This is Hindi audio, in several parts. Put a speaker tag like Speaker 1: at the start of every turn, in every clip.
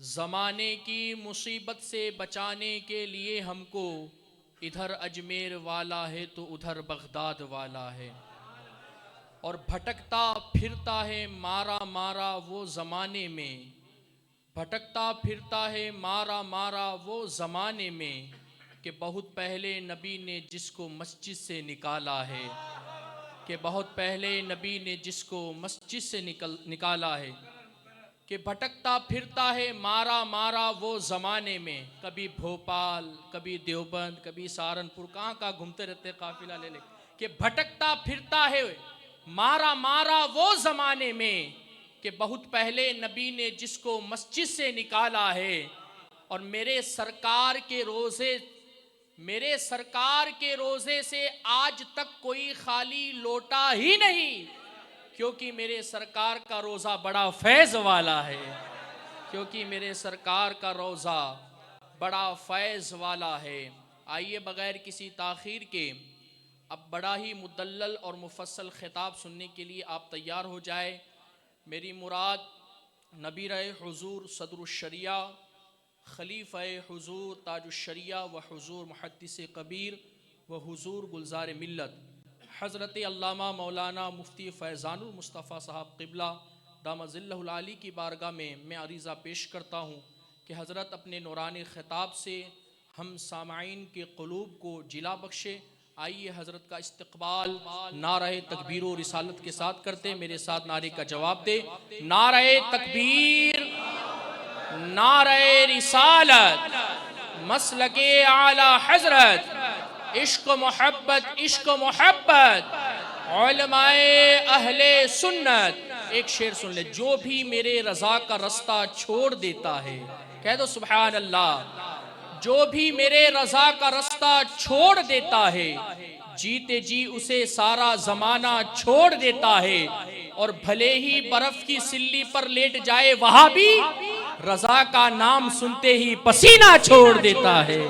Speaker 1: ज़माने की मुसीबत से बचाने के लिए हमको इधर अजमेर वाला है तो उधर बगदाद वाला है, और भटकता फिरता है मारा मारा वो ज़माने में, भटकता फिरता है मारा मारा वो ज़माने में, कि बहुत पहले नबी ने जिसको मस्जिद से निकाला है, कि बहुत पहले नबी ने जिसको मस्जिद से निकाला है, कि भटकता फिरता है मारा मारा वो ज़माने में, कभी भोपाल कभी देवबंद कभी सहारनपुर, कहाँ घूमते रहते काफिला ले ले, कि भटकता फिरता है मारा मारा वो ज़माने में, कि बहुत पहले नबी ने जिसको मस्जिद से निकाला है। और मेरे सरकार के रोज़े से आज तक कोई खाली लोटा ही नहीं, क्योंकि मेरे सरकार का रोज़ा बड़ा फैज़ वाला है, क्योंकि मेरे सरकार का रोज़ा बड़ा फैज़ वाला है। आइए बग़ैर किसी ताख़ीर के अब बड़ा ही मुदल्लल और मुफस्सल ख़िताब सुनने के लिए आप तैयार हो जाए। मेरी मुराद नबी रहे हुज़ूर सदरुश्शरिया खलीफ़ा हुज़ूर ताजुश्शरिया व हुज़ूर मुहद्दिस कबीर व हुज़ूर गुलज़ार मिल्लत हज़रत अल्लामा मौलाना मुफ्ती फ़ैज़ानुल मुस्तफ़ा साहब क़िबला दामज़िल्लहुल आली की बारगाह में मैं अरीज़ा पेश करता हूँ कि हज़रत अपने नूरानी ख़िताब से हम सामाईन के क़ुलूब को जिला बख्शे। आइए हज़रत का इस्तक़बाल नारे तकबीर व रिसालत के साथ करते, मेरे साथ नारे का जवाब दे। नारे तकबीर, नारे रिसालत, मसलके आला हज़रत, इश्क मोहब्बत, इश्क मोहब्बत, उलमाए अहले सुन्नत। एक शेर सुन ले, जो भी मेरे रज़ा का रास्ता छोड़ देता है, कह दो सुभान अल्लाह, जो भी मेरे रज़ा का रास्ता छोड़ देता है, जीते जी उसे सारा ज़माना छोड़ देता है, और भले ही बर्फ़ की सिल्ली पर लेट जाए वहाँ भी रज़ा का नाम सुनते ही पसीना छोड़ देता है।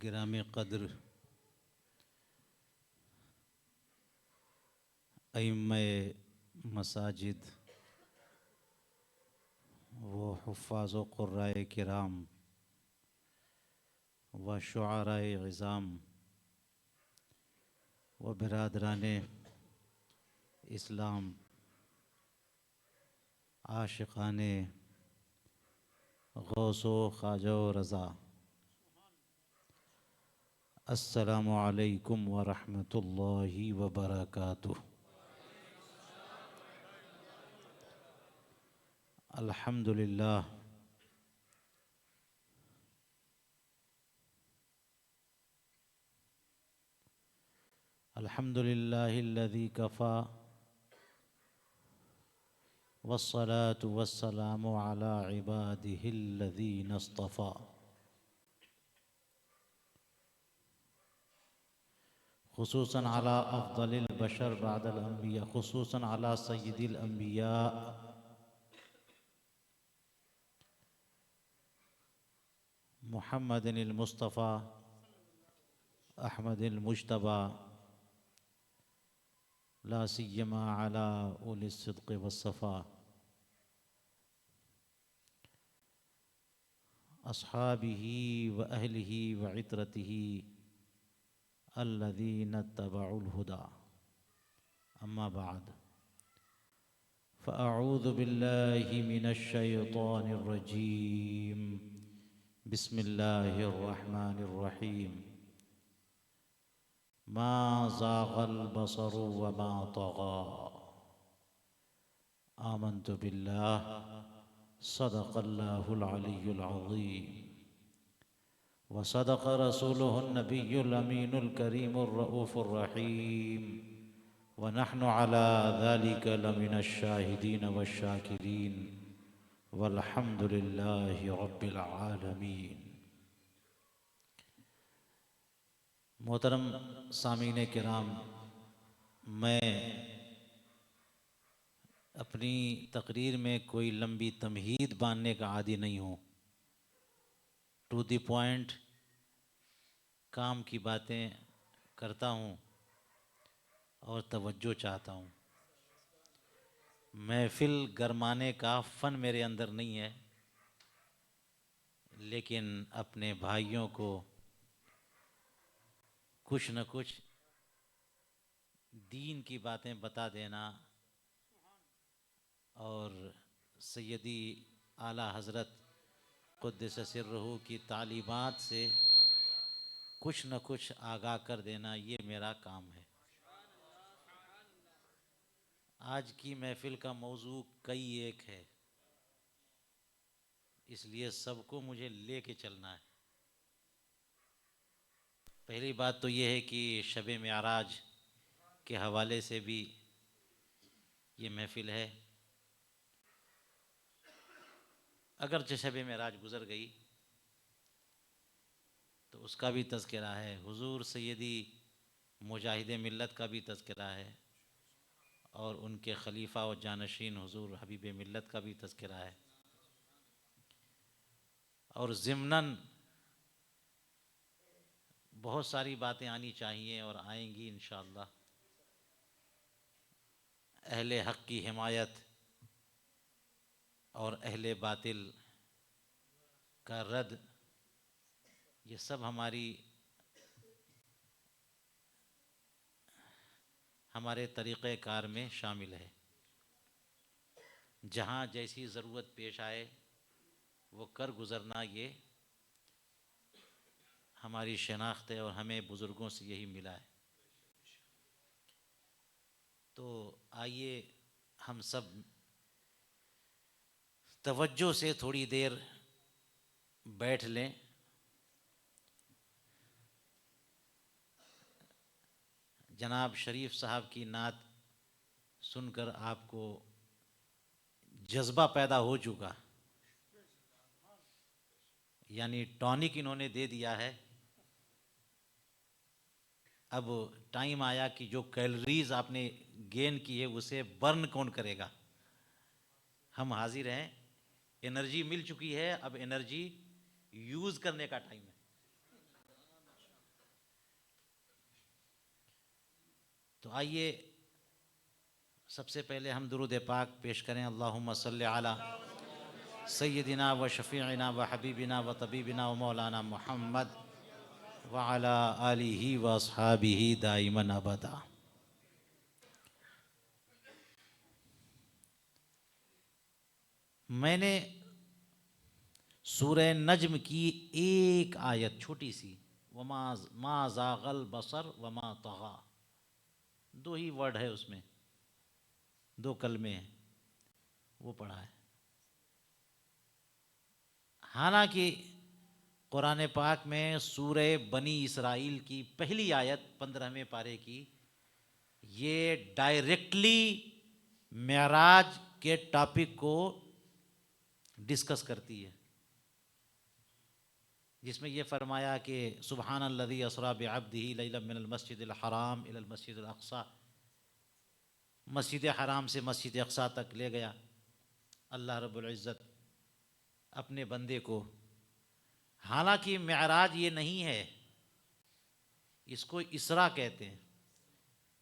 Speaker 2: गिरामी क़द्र अइम्मे मसाजिद व हुफ़्फ़ाज़ व क़ुर्राए किराम व शुआराए इज़ाम व बिरादराने इस्लाम, आशिक़ाने गौसो ख़ाजा व रज़ा, अस्सलामु अलैकुम व रहमतुल्लाहि व बरकातुहू। अल्हम्दुलिल्लाह, अल्हम्दुलिल्लाहिल्लज़ी कफ़ा वस्सलातु वस्सलामु अला इबादिहिल्लज़ीना इस्तफ़ा। खुसूसन अला अफ़ज़लिल बशर बअदल अंबिया, खुसूसन अला सय्यिदिल अंबिया मुहम्मदिनिल मुस्तफ़ा अहमदिल मुज्तबा ला सिय्यमा अला उलिस सिद्क़ वस्सफ़ा अस्हाबिही व अहलिही व इतरतिही अल्लज़ीना तबउल हुदा अम्मा बाद फ़अऊज़ु बिल्लाहि मिनश शैतानिर रजीम बिस्मिल्लाहिर रहमानिर रहीम मा ज़ाग़ल बसरु व मा तग़ा आमन्तु बिल्लाह सदक़ल्लाहुल अलियुल अज़ीम व सदक़ रसूलुहुन नबियुल अमीनुल करीमुर रऊफ़ुर रहीम व नहनु अला ज़ालिका लमिनश शाहिदीन वश्शाकिरीन वल्हम्दुलिल्लाहि रब्बिल आलमीन। मोहतरम सामीन किराम, मैं अपनी तकरीर में कोई लंबी तमहीद बांधने का आदी नहीं हूँ। टू द पॉइंट काम की बातें करता हूँ और तवज्जो चाहता हूँ। महफिल गरमाने का फ़न मेरे अंदर नहीं है, लेकिन अपने भाइयों को कुछ न कुछ दीन की बातें बता देना और सैयदी आला हज़रत क़ुद्दस सिर्रहू की तालीमात से कुछ न कुछ आगाह कर देना, ये मेरा काम है। आज की महफिल का मौजू कई एक है, इसलिए सबको मुझे लेके चलना है। पहली बात तो ये है कि शब मेराज के हवाले से भी ये महफिल है। अगरचे शब मेराज गुज़र गई तो उसका भी तज़किरा है, हुज़ूर सैयदी मुजाहिद मिल्लत का भी तज़किरा है और उनके खलीफ़ा और जानशीन हुज़ूर हबीब मिल्लत का भी तज़किरा है। और ज़िम्नन बहुत सारी बातें आनी चाहिए और आएंगी इंशाअल्लाह। अहले हक़ की हिमायत और अहले बातिल का रद्द, ये सब हमारे तरीक़े कार में शामिल है। जहाँ जैसी ज़रूरत पेश आए वो कर गुज़रना, ये हमारी शनाख्त है और हमें बुज़ुर्गों से यही मिला है। तो आइए हम सब तवज्जो से थोड़ी देर बैठ लें। जनाब शरीफ साहब की नात सुनकर आपको जज्बा पैदा हो चुका, यानी टॉनिक इन्होंने दे दिया है। अब टाइम आया कि जो कैलोरीज आपने गेन की है उसे बर्न कौन करेगा। हम हाजिर हैं, एनर्जी मिल चुकी है, अब एनर्जी यूज़ करने का टाइम है। तो आइए सबसे पहले हम दुरूद पाक पेश करें। अल्लाहुम्मा सल्ली अला सय्यदिना व शफ़ीइना व हबीबिना व तबीबिना व मौलाना मुहम्मद व अला आलिही व अस्हाबिही दाइमन अबदा। मैंने सूरह नज्म की एक आयत छोटी सी, मा ज़ाग़ल बसर वमा तग़ा, दो ही वर्ड है उसमें, दो कलमे हैं, वो पढ़ा है। हालांकि कुरान पाक में सूरह बनी इसराइल की पहली आयत 15वें पारे की ये डायरेक्टली मेराज के टॉपिक को डिस्कस करती है, जिसमें यह फरमाया कि सुबहानल्लज़ी असरा बिअब्दिही लैलन मिनल मस्जिदिल हराम इलल मस्जिदिल अक़सा, मस्जिद हराम से मस्जिद अक़सा तक ले गया अल्लाह रब्बुल इज़्ज़त अपने बंदे को। हालांकि मेराज ये नहीं है इसको इसरा कहते हैं।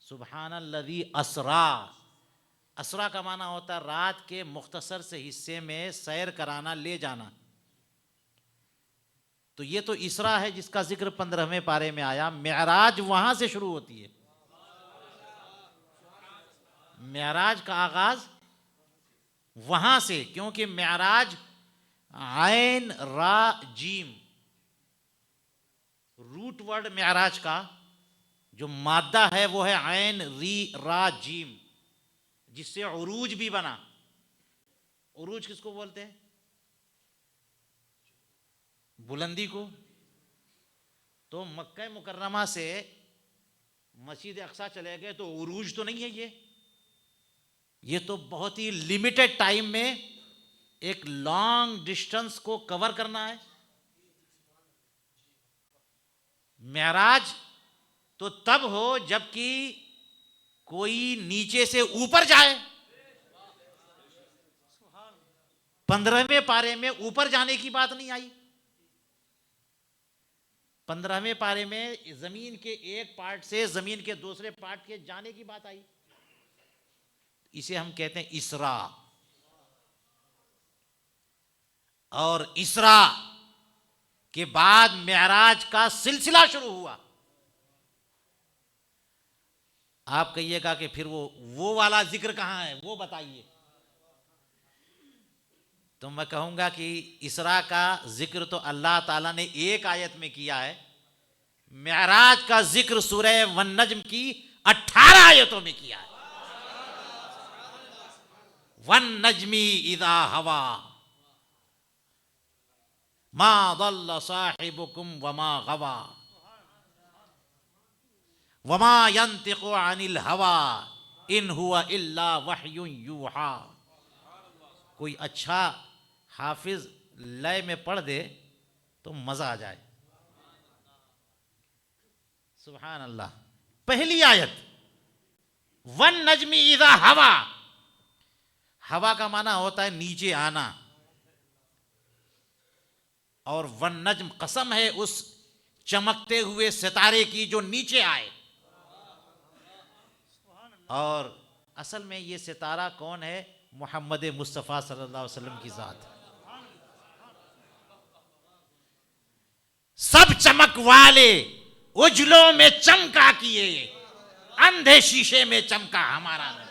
Speaker 2: सुबहानल्लज़ी असरा, असरा का माना होता है रात के मुख्तसर से हिस्से में सैर कराना, ले जाना। तो ये तो इसरा है जिसका जिक्र 15वें पारे में आया। मेराज वहां से शुरू होती है। मेराज का आगाज वहां से, क्योंकि मेराज आइन रा जीम, रूट वर्ड मेराज का जो मादा है वो है आइन री रा जीम, जिससे उरूज भी बना। उरूज किसको बोलते हैं? बुलंदी को। तो मक्का मुकर्रमा से मस्जिद अक्सा चले गए तो उरूज तो नहीं है ये तो बहुत ही लिमिटेड टाइम में एक लॉन्ग डिस्टेंस को कवर करना है। मेराज तो तब हो जबकि कोई नीचे से ऊपर जाए। 15वें पारे में ऊपर जाने की बात नहीं आई। 15वें पारे में जमीन के एक पार्ट से जमीन के दूसरे पार्ट के जाने की बात आई। इसे हम कहते हैं इसरा। और इसरा के बाद मेराज का सिलसिला शुरू हुआ। आप कहिएगा कि फिर वो वाला जिक्र कहां है, वो बताइए। तो मैं कहूंगा कि इसरा का जिक्र तो अल्लाह ताला ने एक आयत में किया है। मेराज का जिक्र सूरह वन नज्म की 18 आयतों में किया है। वन नज्मी इदा हवा मा दल्ल साहिबुकुम वमा गवा वमा यंतिकु अनिल हवा इन हुवा इल्ला वह्युन यूहा। कोई अच्छा हाफिज लय में पढ़ दे तो मजा आ जाए। सुभान अल्लाह। पहली आयत वन नज्मी इदा हवा। हवा का माना होता है नीचे आना, और वन नज्म कसम है उस चमकते हुए सितारे की जो नीचे आए। और असल में ये सितारा कौन है? मोहम्मद मुस्तफ़ा सल्लल्लाहु अलैहि वसल्लम की ज़ात। सब चमक वाले उजलों में चमका किए, अंधे शीशे में चमका हमारा नबी।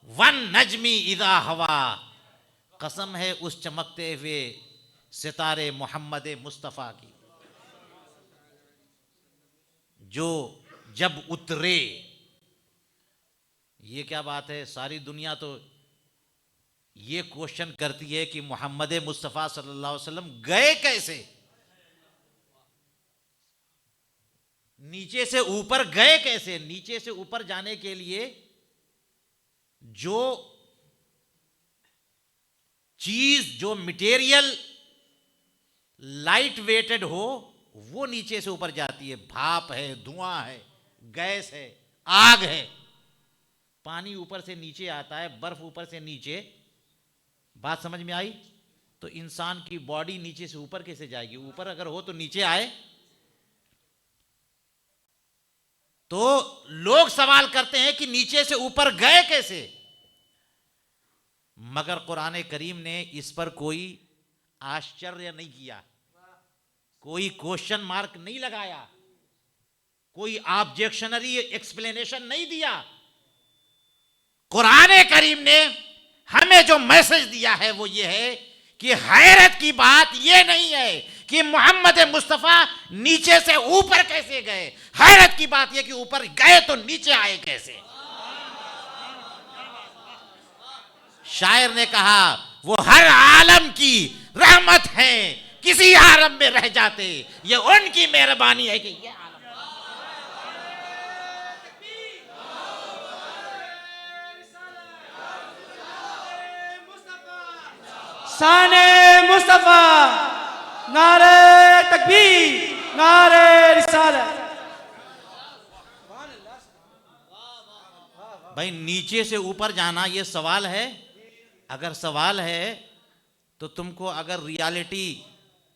Speaker 2: वन नजमी इदा हवा, कसम है उस चमकते हुए सितारे मोहम्मद मुस्तफ़ा की जो जब उतरे। ये क्या बात है? सारी दुनिया तो ये क्वेश्चन करती है कि मोहम्मद मुस्तफ़ा सल्लल्लाहु अलैहि वसल्लम गए कैसे, नीचे से ऊपर गए कैसे। नीचे से ऊपर जाने के लिए जो चीज, जो मटेरियल लाइट वेटेड हो वो नीचे से ऊपर जाती है। भाप है, धुआं है, गैस है, आग है। पानी ऊपर से नीचे आता है, बर्फ ऊपर से नीचे। बात समझ में आई? तो इंसान की बॉडी नीचे से ऊपर कैसे जाएगी? ऊपर अगर हो तो नीचे आए। तो लोग सवाल करते हैं कि नीचे से ऊपर गए कैसे, मगर कुरान करीम ने इस पर कोई आश्चर्य नहीं किया, कोई क्वेश्चन मार्क नहीं लगाया, कोई ऑब्जेक्शनरी एक्सप्लेनेशन नहीं दिया। कुरान करीम ने हमें जो मैसेज दिया है वो ये है कि हैरत की बात ये नहीं है कि मोहम्मद मुस्तफ़ा नीचे से ऊपर कैसे गए। हैरत की बात यह कि ऊपर गए तो नीचे आए कैसे। शायर ने कहा वो हर आलम की रहमत है, किसी आलम में रह जाते, ये उनकी मेहरबानी है कि ये आलम।
Speaker 3: शाने मुस्तफा, नारे तकबीर, नारे रिसालत।
Speaker 2: भाई नीचे से ऊपर जाना ये सवाल है? अगर सवाल है तो तुमको अगर रियलिटी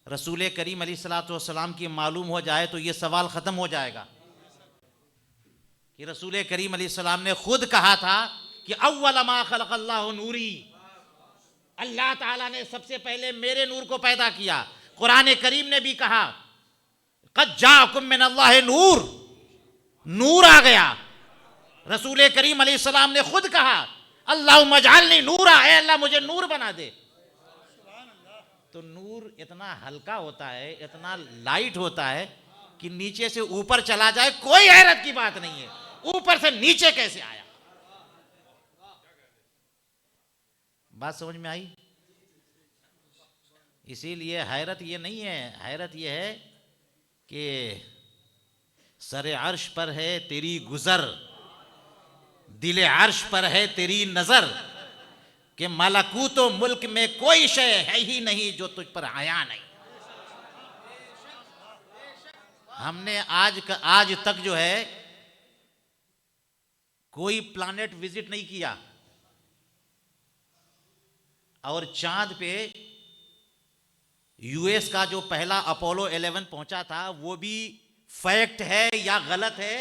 Speaker 2: रसूल करीम अलैहिस्सलाम की मालूम हो जाए तो ये सवाल ख़त्म हो जाएगा कि रसूल करीम अलैहिस्सलाम ने खुद कहा था कि अव्वल मा खलक़ल्लाहु नूरी, अल्लाह ताला ने सबसे पहले मेरे नूर को पैदा किया। कुरान करीम ने भी कहा क़द जाअकुम मिनल्लाहि नूर, नूर आ गया। रसूल करीम अलैहिस्सलाम ने खुद कहा अल्लाहुम्मा जअलनी नूरा, ऐ अल्लाह मुझे नूर बना दे। तो नूर इतना हल्का होता है, इतना लाइट होता है कि नीचे से ऊपर चला जाए कोई हैरत की बात नहीं है, ऊपर से नीचे कैसे आया। बात समझ में आई? इसीलिए हैरत ये नहीं है, हैरत ये है कि सरे अर्श पर है तेरी गुजर, दिले अर्श पर है तेरी नजर, कि मलकूतो मुल्क में कोई शय है ही नहीं जो तुझ पर आया नहीं। हमने आज तक जो है कोई प्लैनेट विजिट नहीं किया, और चांद पे यूएस का जो पहला अपोलो 11 पहुंचा था वो भी फैक्ट है या गलत है,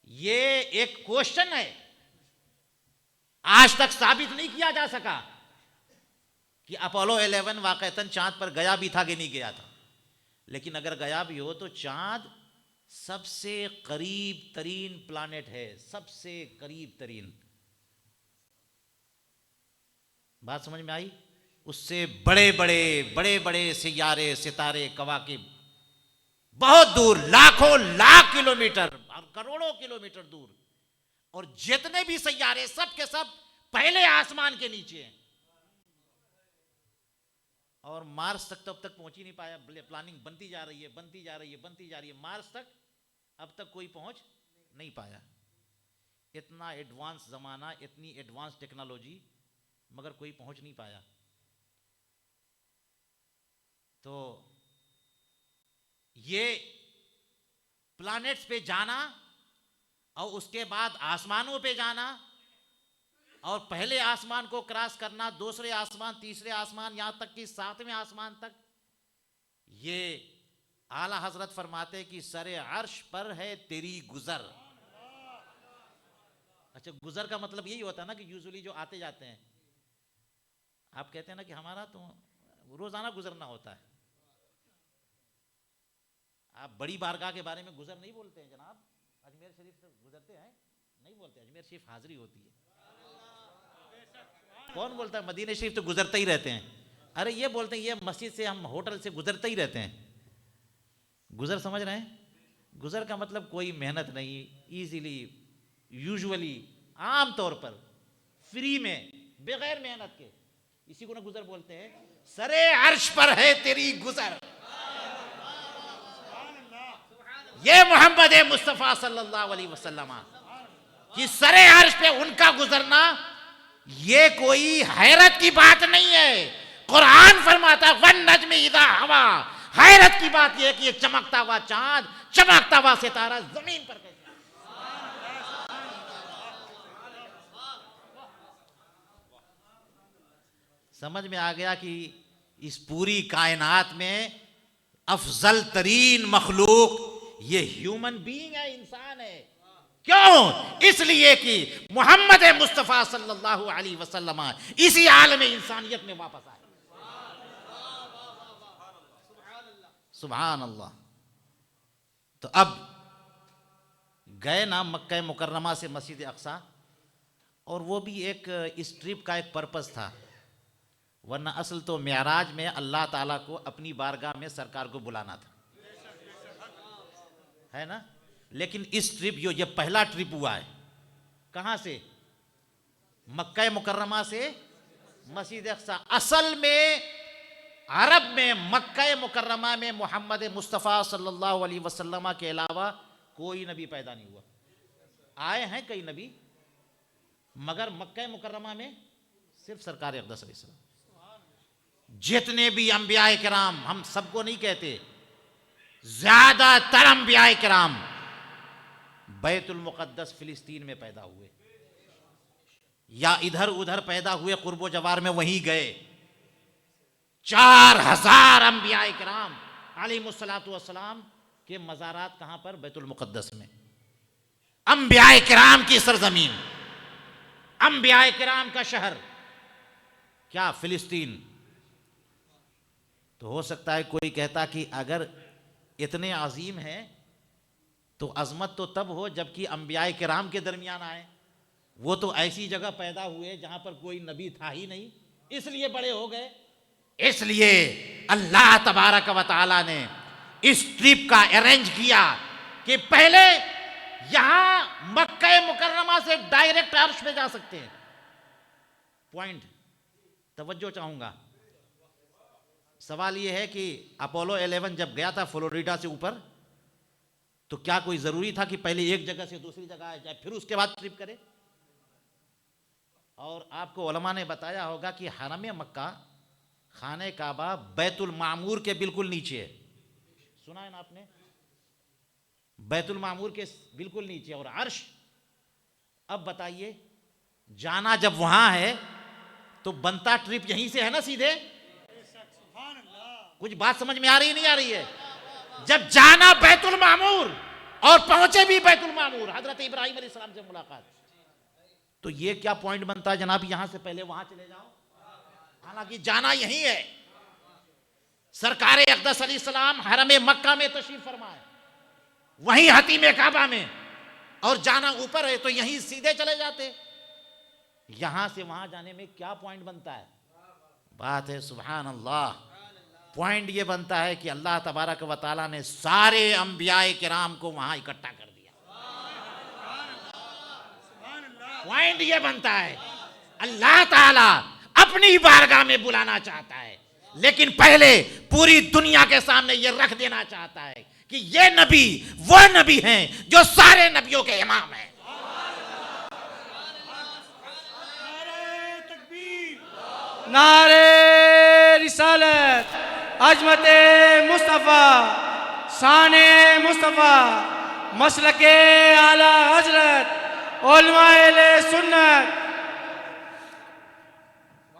Speaker 2: ये एक क्वेश्चन है। आज तक साबित नहीं किया जा सका कि अपोलो 11 वाकईतन चांद पर गया भी था कि नहीं गया था। लेकिन अगर गया भी हो तो चांद सबसे करीब तरीन प्लैनेट है, सबसे करीब तरीन। बात समझ में आई? उससे बड़े बड़े सियारे, सितारे, कवाकिब बहुत दूर, लाखों लाख किलोमीटर और करोड़ों किलोमीटर दूर, और जितने भी सियारे सब के सब पहले आसमान के नीचे हैं। और मार्स तक तब तक पहुंच ही नहीं पाया। प्लानिंग बनती जा रही है, मार्स तक अब तक कोई पहुंच नहीं पाया। इतना एडवांस जमाना, इतनी एडवांस टेक्नोलॉजी, मगर कोई पहुंच नहीं पाया। तो ये प्लैनेट्स पे जाना और उसके बाद आसमानों पे जाना और पहले आसमान को क्रॉस करना, दूसरे आसमान, तीसरे आसमान, यहां तक कि 7वें आसमान तक, ये आला हजरत फरमाते कि सरे अर्श पर है तेरी गुजर। अच्छा, गुजर का मतलब यही होता है ना कि यूजुअली जो आते जाते हैं, आप कहते हैं ना कि हमारा तो रोजाना गुजरना होता है। आप बड़ी बारगाह के बारे में गुजर नहीं बोलते हैं जनाब, अजमेर शरीफ से गुजरते हैं नहीं बोलते, अजमेर शरीफ हाजिरी होती है। कौन बोलता है? मदीने शरीफ तो गुजरते ही रहते हैं। अरे ये बोलते हैं, ये मस्जिद से, हम होटल से गुजरते ही रहते हैं। गुजर समझ रहे हैं? गुजर का मतलब कोई मेहनत नहीं, इजीली, यूजुअली, आम तौर पर, फ्री में, बगैर मेहनत के, इसी को ना गुजर बोलते हैं। सरे अर्श पर है तेरी गुजर, ये मोहम्मद मुस्तफ़ा सल्लल्लाहु अलैहि वसल्लम कि सरे अर्श पे उनका गुजरना ये कोई हैरत की बात नहीं है। कुरान फरमाता वन नज्म इज़ा हवा, हैरत की बात यह है कि ये चमकता हुआ चांद, चमकता हुआ सितारा जमीन पर कैसे। समझ में आ गया कि इस पूरी कायनात में अफजल तरीन मखलूक ये ह्यूमन बीइंग है, इंसान है। क्यों? इसलिए कि मोहम्मद मुस्तफ़ा सल्लल्लाहु अलैहि वसल्लम इसी आलम इंसानियत में वापस आए। सुभान अल्लाह। तो अब गए ना मक्का मुकर्रमा से मस्जिद अक्सा, और वो भी एक इस ट्रिप का एक पर्पस था, वरना असल तो मेराज में अल्लाह ताला को अपनी बारगाह में सरकार को बुलाना था, है ना। लेकिन इस ट्रिप ये पहला ट्रिप हुआ है। कहाँ से? मक्का मुकर्रमा से मस्जिद अक्सा। असल में अरब में मक्का मुकर्रमा में मोहम्मद मुस्तफ़ा सल्लल्लाहु अलैहि वसल्लम के अलावा कोई नबी पैदा नहीं हुआ। आए हैं कई नबी, मगर मक्का मुकर्रमा में सिर्फ सरकार अक़दस अलैहिस्सलाम। जितने भी अंबिया किराम, हम सबको नहीं कहते, ज्यादातर अंबिया किराम बैतुल मुक़द्दस फिलिस्तीन में पैदा हुए, या इधर उधर पैदा हुए, कुर्बो जवार में वहीं गए। 4000 अंबिया किराम अलैहिमुस्सलातु वस्सलाम के मज़ारात कहाँ पर? बैतुल मुक़द्दस में। अंबिया किराम की सरजमीन, अंबिया किराम का शहर, क्या फिलिस्तीन। तो हो सकता है कोई कहता कि अगर इतने अजीम हैं तो अजमत तो तब हो जबकि अंबिया किराम के दरमियान आए। वो तो ऐसी जगह पैदा हुए जहां पर कोई नबी था ही नहीं, इसलिए बड़े हो गए। इसलिए अल्लाह तबारक व तआला ने इस ट्रिप का अरेंज किया कि पहले यहां मक्का मुकर्रमा से डायरेक्ट अर्श पे जा सकते हैं। पॉइंट तवज्जो चाहूंगा। सवाल यह है कि अपोलो 11 जब गया था फ्लोरिडा से ऊपर, तो क्या कोई जरूरी था कि पहले एक जगह से दूसरी जगह आ जाए फिर उसके बाद ट्रिप करे? और आपको उलमा ने बताया होगा कि हरम मक्का, खाने काबा बैतुल मामूर के बिल्कुल नीचे है। सुना है ना आपने? बैतुल मामूर के बिल्कुल नीचे और अर्श। अब बताइए, जाना जब वहां है तो बनता ट्रिप यहीं से है ना सीधे? कुछ बात समझ में आ रही नहीं आ रही है? जब जाना बैतुल मामूर और पहुंचे भी बैतुल मामूर, हजरत इब्राहिम अलैहिस्सलाम से मुलाकात, तो ये क्या पॉइंट बनता है जनाब यहां से पहले वहां चले जाओ? हालांकि जाना यही है। सरकार अक़दस अलैहिस्सलाम हरम मक्का में तशरीफ फरमाए, वहीं हतीम काबा में, और जाना ऊपर है तो यहीं सीधे चले जाते। यहां से वहां जाने में क्या पॉइंट बनता है? बात है सुभान अल्लाह। पॉइंट ये बनता है कि अल्लाह तबारक व तआला ने सारे अंबिया किराम को वहां इकट्ठा कर दिया। पॉइंट ये बनता है अल्लाह ताला अपनी बारगाह में बुलाना चाहता है, लेकिन पहले पूरी दुनिया के सामने ये रख देना चाहता है कि ये नबी वो नबी हैं जो सारे नबियों के इमाम हैं।
Speaker 3: नारे रिसालत, अजमते मुस्तफ़ा, शाने मुस्तफ़ा, मसलके आला हजरत, उलमाए सुन्नत।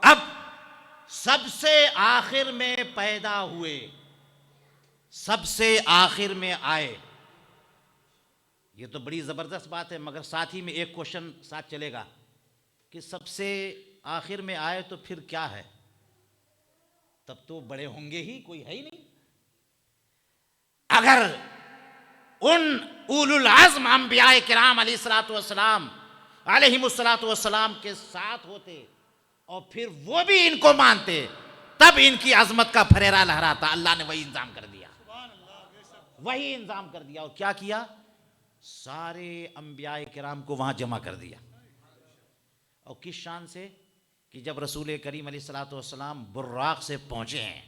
Speaker 2: अब सबसे आखिर में पैदा हुए, सबसे आखिर में आए, ये तो बड़ी जबरदस्त बात है। मगर साथ ही में एक क्वेश्चन साथ चलेगा कि सबसे आखिर में आए तो फिर क्या है? तब तो बड़े होंगे ही, कोई है ही नहीं। अगर उन उलुल आज़्म अंबिया किराम अलैहिमुस्सलातु वस्सलाम के साथ होते और फिर वो भी इनको मानते, तब इनकी अजमत का फरेरा लहराता। अल्लाह ने वही इंतजाम कर दिया, वही इंतजाम कर दिया। और क्या किया? सारे अंबिया किराम को वहां जमा कर दिया। और किस शान से कि जब रसूल करीम अलैहिस्सलातु वस्सलाम बुर्राक से पहुंचे हैं,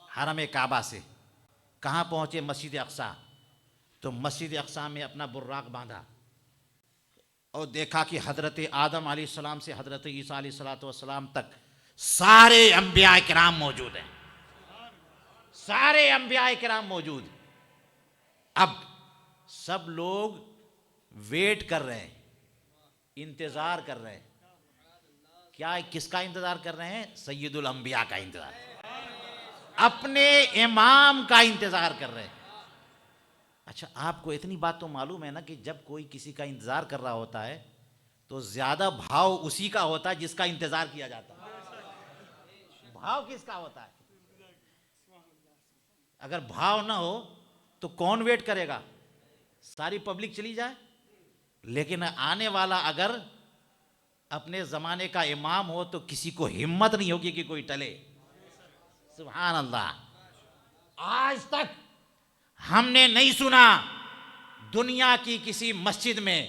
Speaker 2: हरम काबा से कहाँ पहुंचे? मस्जिद अक्सा। तो मस्जिद अक्सा में अपना बुर्राक बांधा और देखा कि हजरत आदम अलैहिस्सलाम से हजरत ईसा अलैहिस्सलातु वस्सलाम तक सारे अंबिया किराम मौजूद हैं, सारे अंबिया किराम मौजूद। अब सब लोग वेट कर रहे हैं, इंतजार कर रहे हैं। क्या, किसका इंतजार कर रहे हैं? सैयदुल अंबिया का इंतजार, अपने इमाम का इंतजार कर रहे हैं। अच्छा, आपको इतनी बात तो मालूम है ना कि जब कोई किसी का इंतजार कर रहा होता है तो ज्यादा भाव उसी का होता है जिसका इंतजार किया जाता है। भाव किसका होता है? अगर भाव ना हो तो कौन वेट करेगा? सारी पब्लिक चली जाए। लेकिन आने वाला अगर अपने जमाने का इमाम हो तो किसी को हिम्मत नहीं होगी कि कोई टले। सुभान अल्लाह। आज तक हमने नहीं सुना दुनिया की किसी मस्जिद में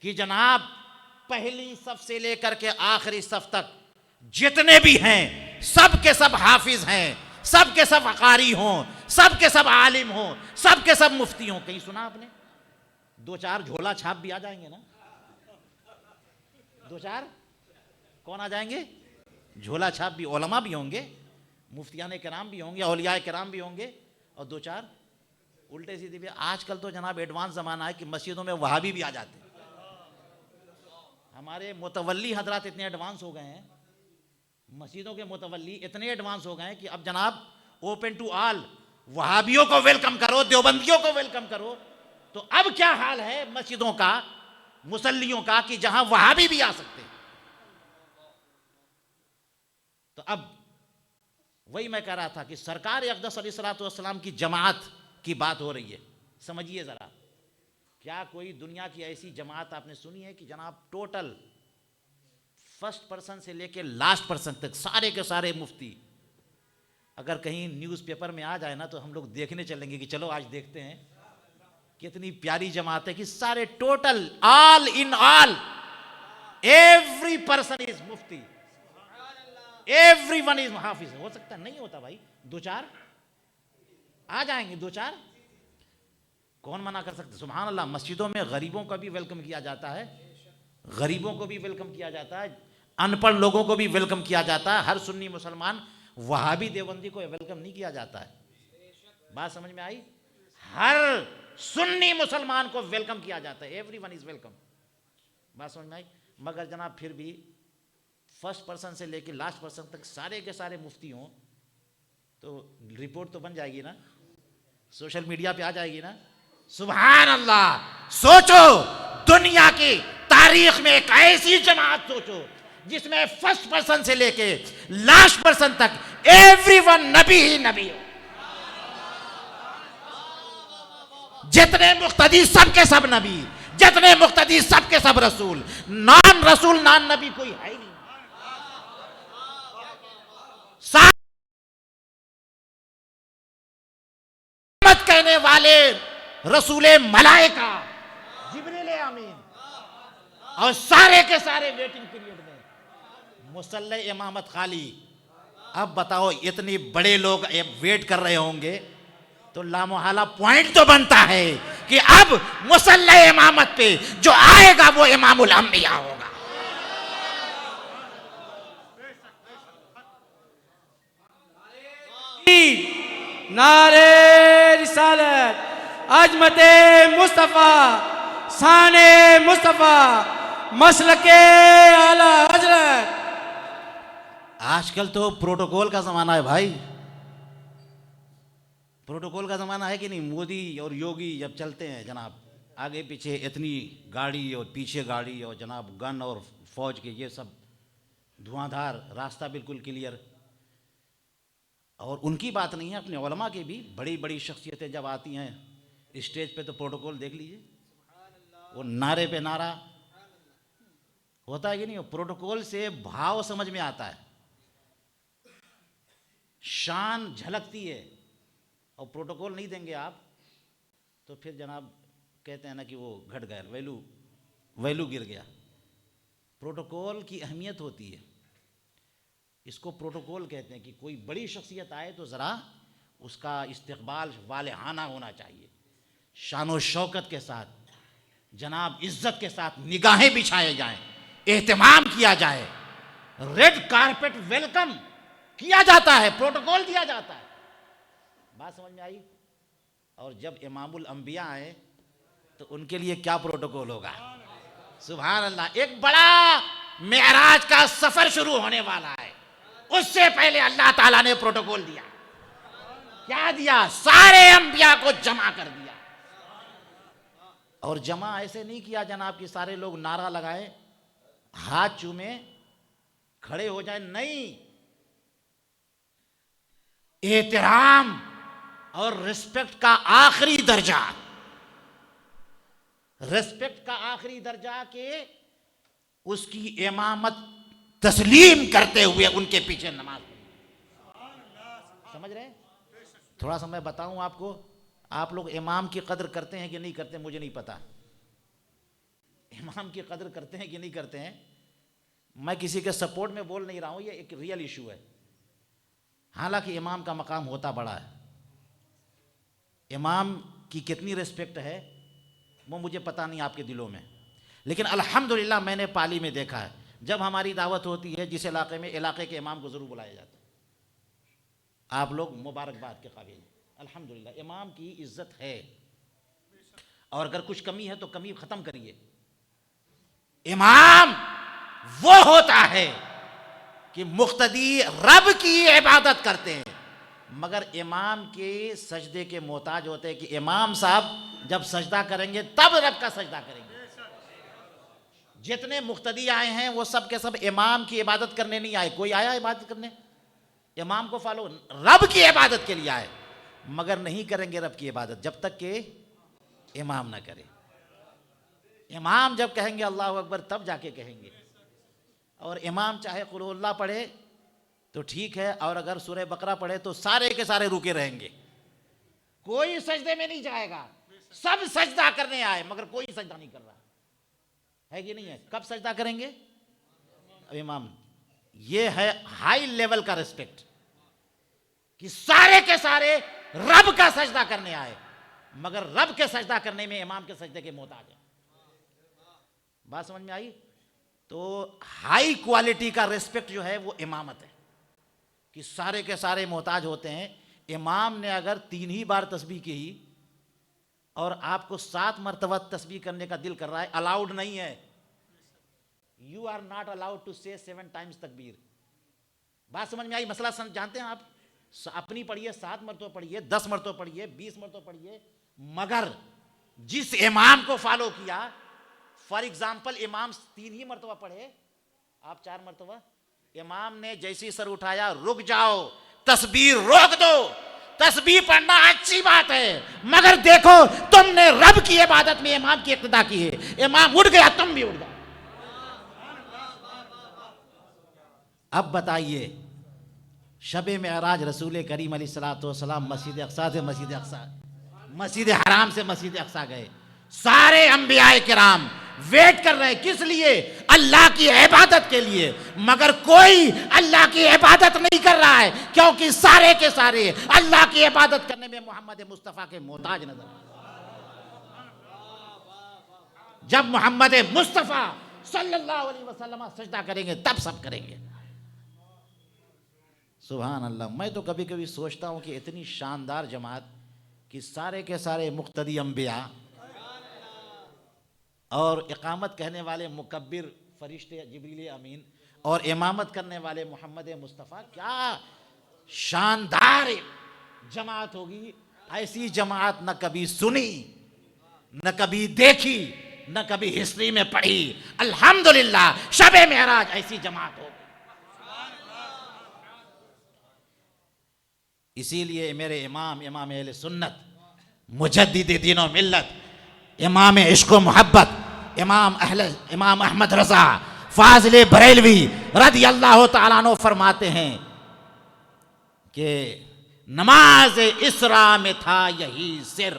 Speaker 2: कि जनाब पहली सफ से लेकर के आखिरी सफ तक जितने भी हैं सब के सब हाफिज हैं, सब के सब अकारी हों, सब के सब आलिम हों, सब के सब मुफ्ती हों। कहीं सुना आपने? दो चार झोला छाप भी आ जाएंगे ना, दो चार कौन आ जाएंगे? झोला छाप भी उलमा भी होंगे, मुफ्तियान किराम भी होंगे, औलिया किराम भी होंगे, और दो चार उल्टे सीधे भी। आजकल तो जनाब एडवांस ज़माना है कि मस्जिदों में वहाबी भी आ जाते हैं। हमारे मुतवल्ली हजरात इतने एडवांस हो गए हैं, मस्जिदों के मुतवल्ली इतने एडवांस हो गए हैं कि अब जनाब ओपन टू ऑल, वहाबियों को वेलकम करो, देवबंदियों को वेलकम करो। तो अब क्या हाल है मस्जिदों का, मुसल्लियों का, कि जहां वहाबी भी आ सकते हैं। तो अब वही मैं कह रहा था कि सरकार अक़दस अलैहिस्सलाम की जमात की बात हो रही है। समझिए ज़रा, क्या कोई दुनिया की ऐसी जमात आपने सुनी है कि जनाब टोटल फर्स्ट पर्सन से लेके लास्ट पर्सन तक सारे के सारे मुफ्ती, अगर कहीं न्यूज़पेपर में आ जाए ना तो हम लोग देखने चलेंगे कि चलो आज देखते हैं कितनी प्यारी जमात है कि सारे total all in all every person is मुफ्ती, एवरीवन इज हाफिज। हो सकता नहीं होता भाई, दो चार आ जाएंगे, दो चार कौन मना कर सकते। सुभान अल्लाह, मस्जिदों में गरीबों का भी वेलकम किया जाता है, गरीबों को भी वेलकम किया जाता है, अनपढ़ लोगों को भी वेलकम किया जाता है। हर सुन्नी मुसलमान वहाबी देवबंदी को वेलकम नहीं किया जाता है। बात समझ में आई? हर सुन्नी मुसलमान को वेलकम किया जाता है, एवरीवन इज वेलकम। बात समझ में आई? मगर जनाब फिर भी फर्स्ट पर्सन से लेकर लास्ट पर्सन तक सारे के सारे मुफ्ती हों तो रिपोर्ट तो बन जाएगी ना, सोशल मीडिया पे आ जाएगी ना। सुभान अल्लाह, सोचो दुनिया की तारीख में एक ऐसी जमात सोचो जिसमें फर्स्ट पर्सन से लेके लास्ट पर्सन तक एवरीवन नबी ही नबी हो। जितने मुक्तदी सब के सब नबी, जितने मुक्तदी सब के सब रसूल, नॉन रसूल नॉन नबी कोई है ही नहीं। मत कहने वाले रसूले मलाइका जिब्रील अमीन, और सारे के सारे वेटिंग पीरियड में मुसल्ले इमामत खाली। अब बताओ, इतने बड़े लोग वेट कर रहे होंगे तो लामोहाला पॉइंट तो बनता है कि अब मुसल्ले इमामत पे जो आएगा वो इमामुल अंबिया होगा।
Speaker 3: नारे रिसालत, अजमते मुस्तफ़ा, शाने मुस्तफ़ा, मसलके आला हजरत।
Speaker 2: आजकल तो प्रोटोकॉल का ज़माना है भाई, प्रोटोकॉल का ज़माना है कि नहीं। मोदी और योगी जब चलते हैं जनाब, आगे पीछे इतनी गाड़ी और पीछे गाड़ी और जनाब गन और फौज के, ये सब धुआंधार रास्ता बिल्कुल क्लियर। और उनकी बात नहीं है, अपने उलमा के भी बड़ी बड़ी शख्सियतें जब आती हैं स्टेज पे तो प्रोटोकॉल देख लीजिए, वो नारे पे नारा होता है कि नहीं। प्रोटोकॉल से भाव समझ में आता है, शान झलकती है। और प्रोटोकॉल नहीं देंगे आप तो फिर जनाब कहते हैं ना कि वो घट गया, वैल्यू गिर गया। प्रोटोकॉल की अहमियत होती है, इसको प्रोटोकॉल कहते हैं कि कोई बड़ी शख्सियत आए तो ज़रा उसका इस्तकबाल वालेहाना होना चाहिए, शान व शौकत के साथ, जनाब इज़्ज़त के साथ निगाहें बिछाए जाएं, एहतमाम किया जाए, रेड कारपेट वेलकम किया जाता है, प्रोटोकॉल दिया जाता है। बात समझ में आई? और जब इमामुल अंबिया आए तो उनके लिए क्या प्रोटोकॉल होगा। सुभान अल्लाह, एक बड़ा मेराज का सफ़र शुरू होने वाला है, उससे पहले अल्लाह ताला ने प्रोटोकॉल दिया। क्या दिया? सारे अंबिया को जमा कर दिया। और जमा ऐसे नहीं किया जनाब कि सारे लोग नारा लगाए, हाथ चूमे, खड़े हो जाए, नहीं। एहतराम और रिस्पेक्ट का आखिरी दर्जा, रिस्पेक्ट का आखिरी दर्जा के उसकी इमामत तस्लीम करते हुए उनके पीछे नमाज। समझ रहे? थोड़ा सा मैं बताऊं आपको, आप लोग इमाम की कदर करते हैं कि नहीं करते मुझे नहीं पता। इमाम की कदर करते हैं कि नहीं करते हैं? मैं किसी के सपोर्ट में बोल नहीं रहा हूं, ये एक रियल इशू है। हालांकि इमाम का मकाम होता बड़ा है, इमाम की कितनी रिस्पेक्ट है वो मुझे पता नहीं आपके दिलों में, लेकिन अल्हम्दुलिल्लाह मैंने पाली में देखा है, जब हमारी दावत होती है जिस इलाके में, इलाके के इमाम को ज़रूर बुलाया जाता है। आप लोग मुबारकबाद के काबिल हैं, अल्हम्दुलिल्लाह इमाम की इज़्ज़त है। और अगर कुछ कमी है तो कमी ख़त्म करिए। इमाम वो होता है कि मुक्तदी रब की इबादत करते हैं, मगर इमाम के सजदे के मोहताज होते हैं कि इमाम साहब जब सजदा करेंगे तब रब का सजदा करेंगे। जितने मुक्तदी आए हैं वो सब के सब इमाम की इबादत करने नहीं आए। कोई आया इबादत करने, इमाम को फॉलो, रब की इबादत के लिए आए, मगर नहीं करेंगे रब की इबादत जब तक कि इमाम ना करे। इमाम जब कहेंगे अल्लाह अकबर तब जाके कहेंगे। और इमाम चाहे कुल हुवल्लाह पढ़े तो ठीक है, और अगर सूरह बकरा पढ़े तो सारे के सारे रुके रहेंगे, कोई सजदे में नहीं जाएगा। सब सजदा करने आए मगर कोई सजदा नहीं कर रहा है कि नहीं है। कब सजदा करेंगे? अब इमाम, ये है हाई लेवल का रिस्पेक्ट कि सारे के सारे रब का सजदा करने आए, मगर रब के सजदा करने में इमाम के सजदे के मोहताज है। बात समझ में आई? तो हाई क्वालिटी का रिस्पेक्ट जो है वो इमामत है कि सारे के सारे मोहताज होते हैं। इमाम ने अगर 3 ही बार तस्बीह की और आपको 7 मरतबा तस्बीह करने का दिल कर रहा है, अलाउड नहीं है। You are not allowed to say 7 times तकबीर। बात समझ में आई? मसला जानते हैं आप? अपनी पढ़िए, 7 मरतबा पढ़िए, 10 मरतबा पढ़िए, 20 मरतबा पढ़िए, मगर जिस इमाम को फॉलो किया, फॉर एग्जाम्पल इमाम 3 ही मरतबा पढ़े, आप 4 मरतबा, इमाम ने जैसे सर उठाया रुक जाओ, तस्बीह रोक दो। तस्बीह पढ़ना अच्छी बात है, मगर देखो तुमने रब की इबादत में इमाम की इक्तदा की है। इमाम उठ गया, तुम भी उठ जाओ। अब बताइए, शबे मेराज रसूल करीम अलैहिस्सलाम मस्जिद अक्सा से मस्जिद अक्सा, मस्जिद हराम से मस्जिद अक्सा गए। सारे अंबियाए किराम वेट कर रहे हैं, किस लिए? अल्लाह की इबादत के लिए, मगर कोई अल्लाह की इबादत नहीं कर रहा है, क्योंकि सारे के सारे अल्लाह की इबादत करने में मोहम्मद मुस्तफ़ा के मोहताज नजर आए। जब मोहम्मद मुस्तफ़ा सल्लल्लाहु अलैहि वसल्लम सजदा करेंगे तब सब करेंगे। सुभान अल्लाह। मैं तो कभी कभी सोचता हूँ कि इतनी शानदार जमात कि सारे के सारे मुक्तदी अंबिया और इकामत कहने वाले मुकब्बिर फरिश्ते जिब्रील अमीन और इमामत करने वाले मोहम्मद मुस्तफ़ा, क्या शानदार जमात होगी। ऐसी जमात न कभी सुनी, न कभी देखी, न कभी हिस्ट्री में पढ़ी। अल्हम्दुलिल्लाह शबे मेराज ऐसी जमात हो। इसीलिए मेरे इमाम, इमाम अहले सुन्नत, मुजद्दिद दीन व मिल्लत, इमाम इश्क व मोहब्बत, इमाम अहमद रजा फाजिल बरेलवी रदी अल्लाह तआला अन्हु फरमाते हैं कि नमाज इसरा में था यही सिर,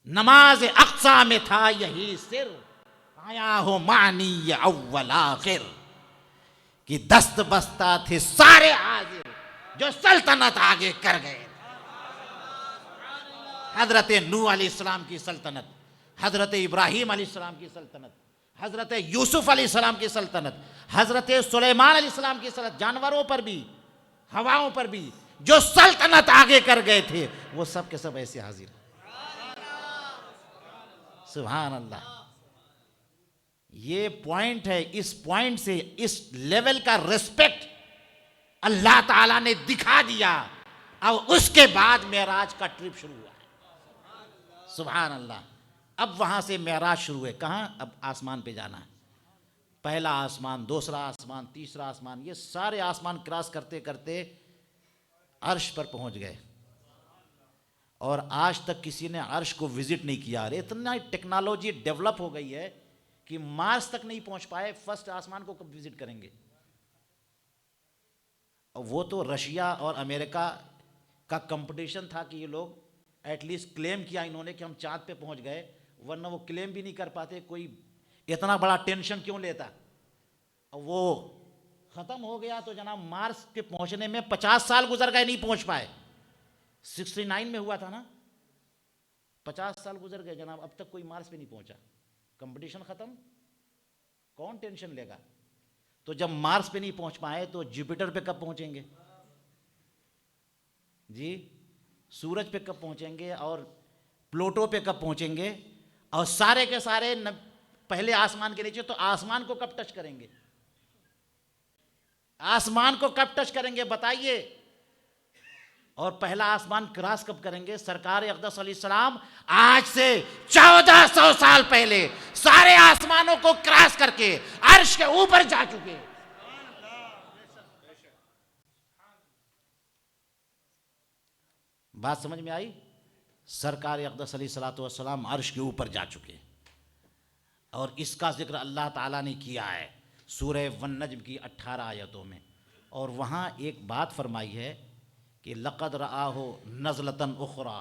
Speaker 2: नमाज अक्सा में था यही सिर, आया हो मानी अव्वल आखिर, कि दस्त बस्ता थे सारे हाजिर जो सल्तनत आगे कर गए। हजरत नूह अलैहिस्सलाम की सल्तनत, हजरत इब्राहीम अलैहिस्सलाम की सल्तनत, हजरत यूसुफ अलैहिस्सलाम की सल्तनत, हजरत सुलेमान अलैहिस्सलाम की सल्तनत, जानवरों पर भी, हवाओं पर भी जो सल्तनत आगे कर गए थे वो सब के सब ऐसे हाजिर। सुभान अल्लाह। ये पॉइंट है, इस पॉइंट से इस लेवल का रिस्पेक्ट अल्लाह ताला ने दिखा दिया। अब उसके बाद मेराज का ट्रिप शुरू हुआ है। सुभान अल्लाह। अब वहां से मेराज शुरू है। कहां? अब आसमान पे जाना है। पहला आसमान, दूसरा आसमान, तीसरा आसमान, ये सारे आसमान क्रॉस करते करते अर्श पर पहुंच गए। और आज तक किसी ने अर्श को विजिट नहीं किया। अरे इतना टेक्नोलॉजी डेवलप हो गई है कि मार्स तक नहीं पहुंच पाए, फर्स्ट आसमान को कब विजिट करेंगे? और वो तो रशिया और अमेरिका का कंपटीशन था कि ये लोग एटलीस्ट क्लेम किया इन्होंने कि हम चांद पे पहुंच गए, वरना वो क्लेम भी नहीं कर पाते। कोई इतना बड़ा टेंशन क्यों लेता? और वो खत्म हो गया तो जनाब मार्स के पहुंचने में 50 साल गुजर गए, नहीं पहुंच पाए। 69 में हुआ था ना, 50 साल गुजर गए जनाब, अब तक कोई मार्स पे नहीं पहुंचा। कंपटीशन खत्म, कौन टेंशन लेगा? तो जब मार्स पे नहीं पहुंच पाए तो जुपिटर पे कब पहुंचेंगे जी? सूरज पे कब पहुंचेंगे? और प्लूटो पे कब पहुंचेंगे? और सारे के सारे पहले आसमान के नीचे तो आसमान को कब टच करेंगे? आसमान को कब टच करेंगे बताइए? और पहला आसमान क्रॉस कब करेंगे? सरकार अक़दस अलैहिस्सलाम आज से 1400 साल पहले सारे आसमानों को क्रॉस करके अर्श के ऊपर जा चुके। बात समझ में आई? सरकार अक़दस अलैहिस्सलाम अर्श के ऊपर जा चुके और इसका जिक्र अल्लाह ताला ने किया है सूरह वन-नज्म की 18 आयतों में। और वहाँ एक बात फरमाई है कि लक़द रआहु नज़लतन उख़रा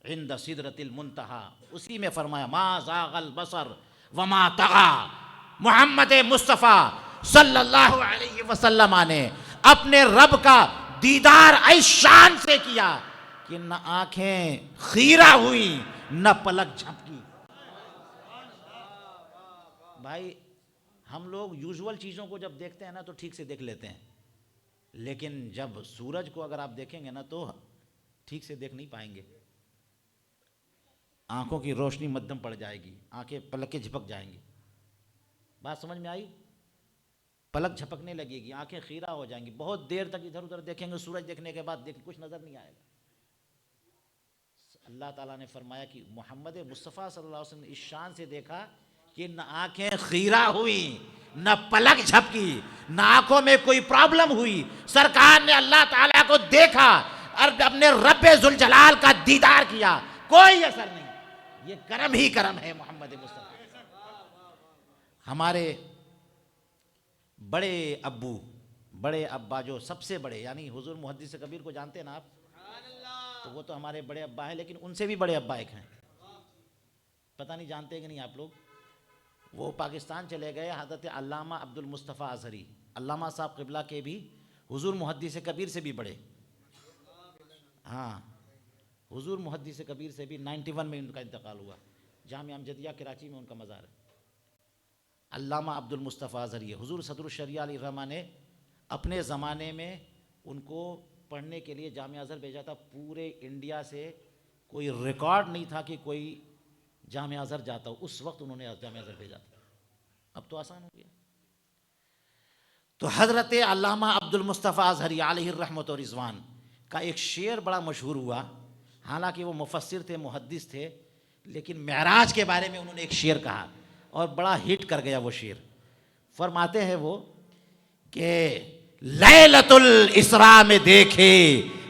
Speaker 2: इंद सिदरतिल मुंतहा, उसी में फरमाया मा ज़ाग़ल बसर वमा तग़ा। मोहम्मद मुस्तफ़ा सल्लल्लाहु अलैहि वसल्लम ने अपने रब का दीदार ऐस शान से किया कि न आंखें खीरा हुई न पलक झपकी। भाई हम लोग यूजुअल चीज़ों को जब देखते हैं ना तो ठीक से देख लेते हैं, लेकिन जब सूरज को अगर आप देखेंगे ना तो ठीक से देख नहीं पाएंगे। आंखों की रोशनी मध्यम पड़ जाएगी, आंखें पलकें झपक जाएंगी। बात समझ में आई? पलक झपकने लगेगी, आंखें खीरा हो जाएंगी, बहुत देर तक इधर उधर देखेंगे, सूरज देखने के बाद कुछ नज़र नहीं आएगा। अल्लाह ताला ने फरमाया कि मोहम्मद मुस्तफ़ा सल्लल्लाहु अलैहि वसल्लम इस शान से देखा कि न आंखें खीरा हुई न पलक झपकी, न आंखों में कोई प्रॉब्लम हुई। सरकार ने अल्लाह ताला को देखा और अपने रब्बे जुल जलाल का दीदार किया, कोई असर नहीं। ये करम ही करम है मोहम्मद मुस्तफ़ा। हमारे बड़े अब्बू, बड़े अब्बा, जो सबसे बड़े यानी हुजूर मुहद्दिस कबीर को जानते हैं ना आप, तो वो तो हमारे बड़े अब्बा हैं, लेकिन उनसे भी बड़े अब्बा एक हैं, पता नहीं जानते कि नहीं आप लोग। वो पाकिस्तान चले गए, हज़रत अल्लामा अब्दुल मुस्तफ़ा अज़हरी, अल्लामा साहब क़िबला के भी हुजूर मुहद्दिस कबीर से भी बड़े। हाँ, हुजूर मुहद्दिस कबीर से भी 91 में उनका इंतकाल हुआ। जामिया अमजदिया कराची में उनका मज़ार है। अल्लामा अब्दुल मुस्तफ़ा अज़हरी, हुजूर सदरुश शरिया अलैहिर्रहमा ने अपने ज़माने में उनको पढ़ने के लिए जामिया अज़हर भेजा था। पूरे इंडिया से कोई रिकॉर्ड नहीं था कि कोई जामिया अज़हर जाता हो, उस वक्त उन्होंने जामिया अज़हर भेजा था। अब तो आसान हो गया। तो हज़रत अल्लामा अब्दुल मुस्तफ़ा अज़हरी अलैहिर्रहमत व रिज़वान का एक शेर बड़ा मशहूर हुआ। हालांकि वो मुफस्सिर थे, मुहद्दिस थे, लेकिन मेराज के बारे में उन्होंने एक शेर कहा और बड़ा हिट कर गया वो शेर। फरमाते हैं वो कि लैलतुल इसरा में देखे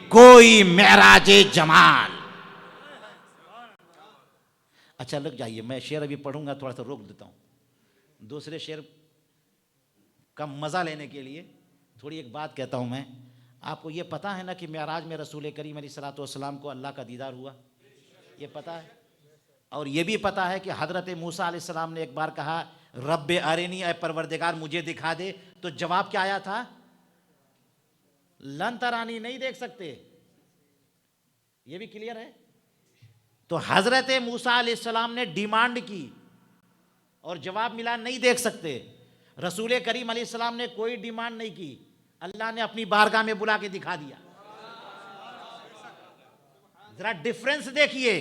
Speaker 2: कोई मेराजे जमाल। अच्छा लग जाइए, मैं शेर अभी पढ़ूंगा, थोड़ा सा रोक देता हूँ। दूसरे शेर का मज़ा लेने के लिए थोड़ी एक बात कहता हूँ मैं। आपको ये पता है ना कि मेराज में रसूल करीम अलैहिस्सलातु वस्सलाम को अल्लाह का दीदार हुआ, ये पता है। और ये भी पता है कि हज़रत मूसा अलैहिस्सलाम ने एक बार कहा रब्बे अरिनी, ऐ परवरदिगार मुझे दिखा दे, तो जवाब क्या आया था? लन तरानी, नहीं देख सकते। ये भी क्लियर है। तो हज़रत मूसा अलैहिस्सलाम ने डिमांड की और जवाब मिला नहीं देख सकते। रसूल करीम अलैहिस्सलाम ने कोई डिमांड नहीं की, अल्लाह ने अपनी बारगाह में बुला के दिखा दिया। जरा डिफरेंस देखिए।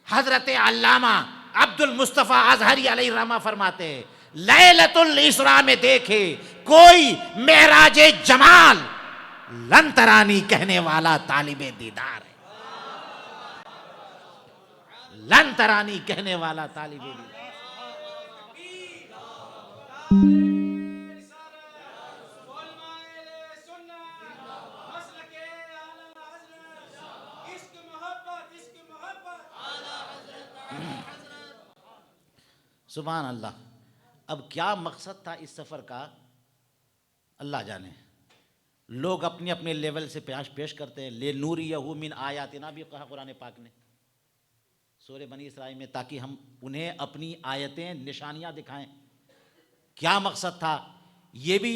Speaker 2: हजरत अल्लामा अब्दुल मुस्तफ़ा अज़हरी अलैहिर्रहमा फरमाते हैं लैलतुल इसरा में देखे कोई मेराजे जमाल, लन तरानी कहने वाला तालिबे दीदार है। लन तरानी कहने वाला तालिबे दीदार। सुभान अल्लाह। अब क्या मकसद था इस सफ़र का अल्लाह जाने। लोग अपने अपने लेवल से पेश करते हैं। ले नूरियहु मिन आयातिना भी कहा कुरान पाक ने सूरह बनी इसराइल में, ताकि हम उन्हें अपनी आयतें निशानियां दिखाएं। क्या मकसद था ये भी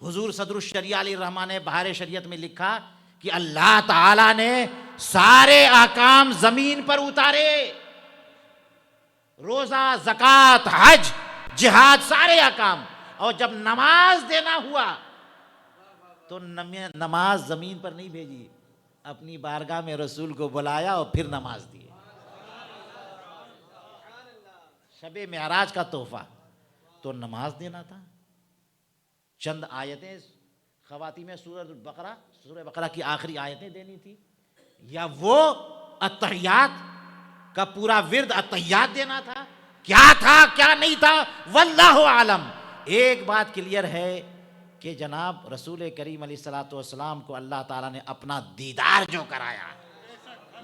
Speaker 2: हुजूर सदरुश शरिया अलैहिर्रहमान ने बहार शरीयत में लिखा कि अल्लाह ताला ने सारे अहकाम ज़मीन पर उतारे। रोज़ा, ज़कात, हज, जिहाद, सारे अहकाम। और जब नमाज देना हुआ तो नमाज ज़मीन पर नहीं भेजी, अपनी बारगाह में रसूल को बुलाया और फिर नमाज दी। शबे मेराज का तोहफा तो नमाज देना था। चंद आयतें खवाती में सूरह बकरा की आखिरी आयतें देनी थी, या वो अत्तहियात का पूरा विर्द अत्तहियात देना था? क्या था क्या नहीं था, वल्लाहु आलम। एक बात क्लियर है कि जनाब रसूल करीम अलैहिस्सलातु वस्सलाम को अल्लाह ताला ने अपना दीदार जो कराया,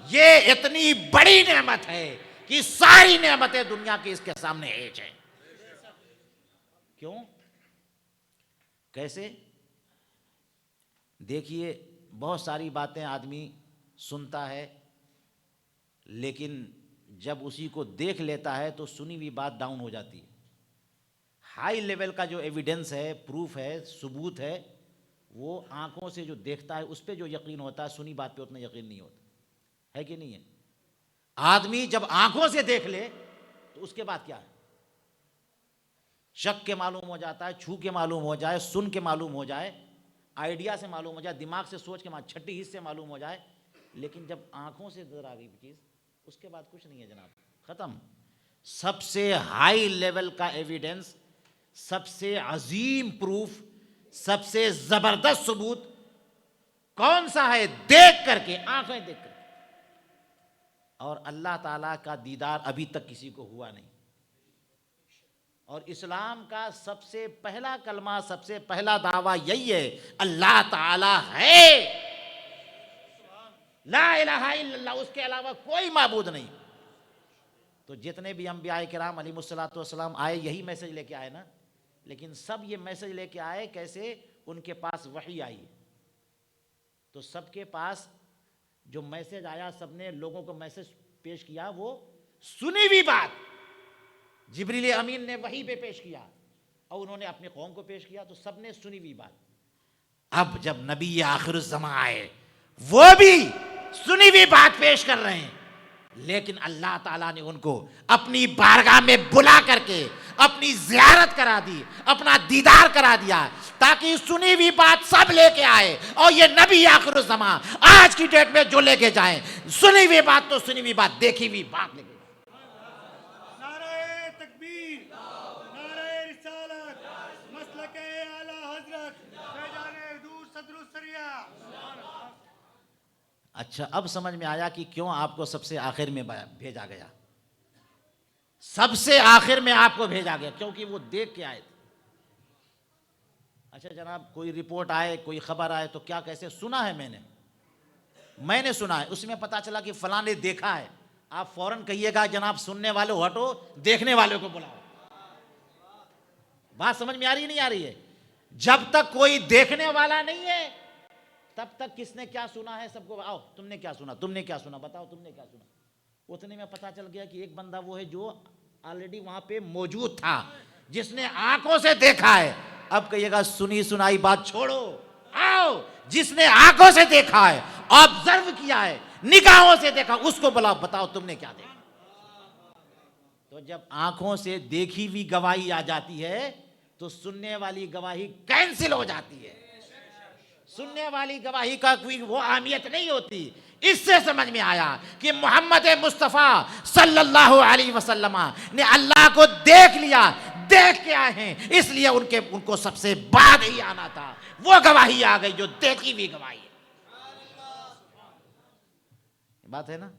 Speaker 2: ये इतनी बड़ी नेमत है कि सारी नेमतें दुनिया की इसके सामने हेज है। क्यों, कैसे? देखिए, बहुत सारी बातें आदमी सुनता है, लेकिन जब उसी को देख लेता है तो सुनी हुई बात डाउन हो जाती है। हाई लेवल का जो एविडेंस है, प्रूफ है, सबूत है, वो आंखों से जो देखता है उस पर जो यकीन होता है, सुनी बात पे उतना यकीन नहीं होता है कि नहीं है? आदमी जब आंखों से देख ले तो उसके बाद क्या है, शक के मालूम हो जाता है, छू के मालूम हो जाए, सुन के मालूम हो जाए, आइडिया से मालूम हो जाए, दिमाग से सोच के छठी हिस्से मालूम हो जाए, लेकिन जब आंखों से नजर आ गई चीज, उसके बाद कुछ नहीं है जनाब, खत्म। सबसे हाई लेवल का एविडेंस, सबसे अजीम प्रूफ, सबसे जबरदस्त सबूत कौन सा है? देख करके, आंखें देख करके। और अल्लाह ताला का दीदार अभी तक किसी को हुआ नहीं। और इस्लाम का सबसे पहला कलमा, सबसे पहला दावा यही है, अल्लाह ताला है, ला इलाहा इल्लल्लाह, उसके अलावा कोई माबूद नहीं। तो जितने भी अंबिया किराम अलैहिमुस्सलातु वस्सलाम आए, यही मैसेज लेके आए ना, लेकिन सब ये मैसेज लेके आए कैसे? उनके पास वही आई, तो सबके पास जो मैसेज आया, सबने लोगों को मैसेज पेश किया, वो सुनी हुई बात जिब्रील अमीन ने वही पे पेश किया और उन्होंने अपनी कौम को पेश किया, तो सबने सुनी हुई बात। अब जब नबी आखिरुज़्ज़मा आए, वो भी सुनी हुई बात पेश कर रहे हैं, लेकिन अल्लाह ताला ने उनको अपनी बारगाह में बुला करके अपनी ज़ियारत करा दी, अपना दीदार करा दिया, ताकि सुनी हुई बात सब लेके आए। और ये नबी आखिरुज़्ज़मा आज की डेट में जो लेके जाएं, सुनी हुई बात तो सुनी हुई बात, देखी हुई बात लेके।
Speaker 4: नारे तकबीर, नारे रिसालत, मसलके आला हजरत, फैजाने दूर सदरुस सरिया।
Speaker 2: अच्छा, अब समझ में आया कि क्यों आपको सबसे आखिर में भेजा गया। सबसे आखिर में आपको भेजा गया क्योंकि वो देख के आए थे। अच्छा जनाब, कोई रिपोर्ट आए, कोई खबर आए तो क्या, कैसे सुना है? मैंने सुना है, उसमें पता चला कि फलां ने देखा है, आप फौरन कहिएगा जनाब सुनने वाले हटो, देखने वाले को बुलाओ। बात समझ में आ रही है नहीं आ रही है? जब तक कोई देखने वाला नहीं है, तब तक किसने क्या सुना है सबको, आओ तुमने क्या सुना, तुमने क्या सुना, बताओ तुमने क्या सुना। उतने में पता चल गया कि एक बंदा वो है जो ऑलरेडी वहां पे मौजूद था, जिसने आंखों से देखा है। अब कहिएगा सुनी सुनाई बात छोड़ो, आओ जिसने आंखों से देखा है, ऑब्जर्व किया है, निगाहों से देखा, उसको बुलाओ, बताओ तुमने क्या देखा। तो जब आंखों से देखी हुई गवाही आ जाती है तो सुनने वाली गवाही कैंसिल हो जाती है। सुनने वाली गवाही का कोई वो अहमियत नहीं होती। इससे समझ में आया कि मोहम्मद मुस्तफ़ा सल्लल्लाहु अलैहि वसल्लम ने अल्लाह को देख लिया, देख के आए हैं, इसलिए उनको सबसे बाद ही आना था। वो गवाही आ गई जो देखी हुई गवाही है। बात है ना?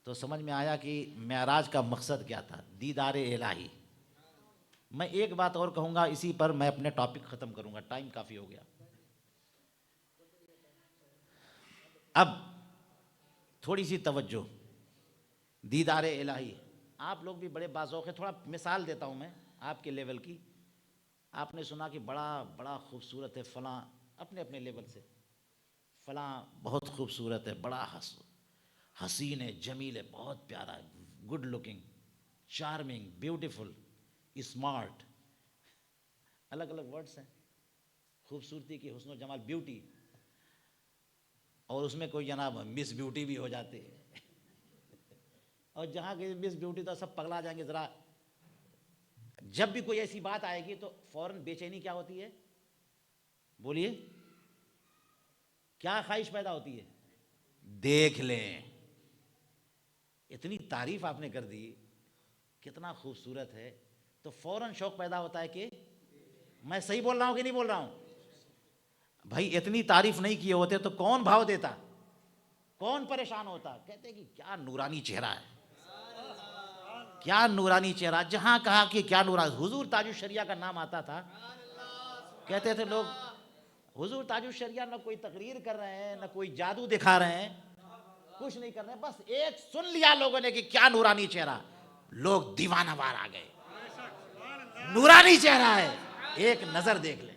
Speaker 2: तो समझ में आया कि मेराज का मकसद क्या था, दीदारे इलाही। मैं एक बात और कहूंगा, इसी पर मैं अपने टॉपिक खत्म करूंगा, टाइम काफी हो गया। अब थोड़ी सी तवज्जो, दीदारे इलाही। आप लोग भी बड़े बाज़ौक़ हैं, थोड़ा मिसाल देता हूँ मैं आपके लेवल की। आपने सुना कि बड़ा बड़ा खूबसूरत है फ़लाँ, अपने अपने लेवल से, फ़लाँ बहुत खूबसूरत है, बड़ा हसीन है, जमील है, बहुत प्यारा है, good looking, charming, beautiful, smart, अलग अलग वर्ड्स हैं खूबसूरती की, हुस्न जमाल, ब्यूटी। और उसमें कोई जनाब मिस ब्यूटी भी हो जाती है और जहाँ की मिस ब्यूटी तो सब पगला जाएंगे। ज़रा जब भी कोई ऐसी बात आएगी तो फौरन बेचैनी क्या होती है, बोलिए, क्या ख्वाहिश पैदा होती है? देख लें। इतनी तारीफ आपने कर दी, कितना खूबसूरत है, तो फौरन शौक पैदा होता है कि मैं सही बोल रहा हूं कि नहीं बोल रहा हूं? भाई इतनी तारीफ नहीं किए होते तो कौन भाव देता, कौन परेशान होता। कहते कि क्या नूरानी चेहरा है, क्या नूरानी चेहरा। जहां कहा कि क्या नूरानी, हुजूर ताजुश शरिया का नाम आता था, कहते थे लोग हुजूर ताजुश शरिया न कोई तकरीर कर रहे हैं, न कोई जादू दिखा रहे हैं, कुछ नहीं कर रहे हैं, बस एक सुन लिया लोगों ने कि क्या नूरानी चेहरा, लोग दीवानावार आ गए। नूरानी चेहरा है, एक नजर देख ले।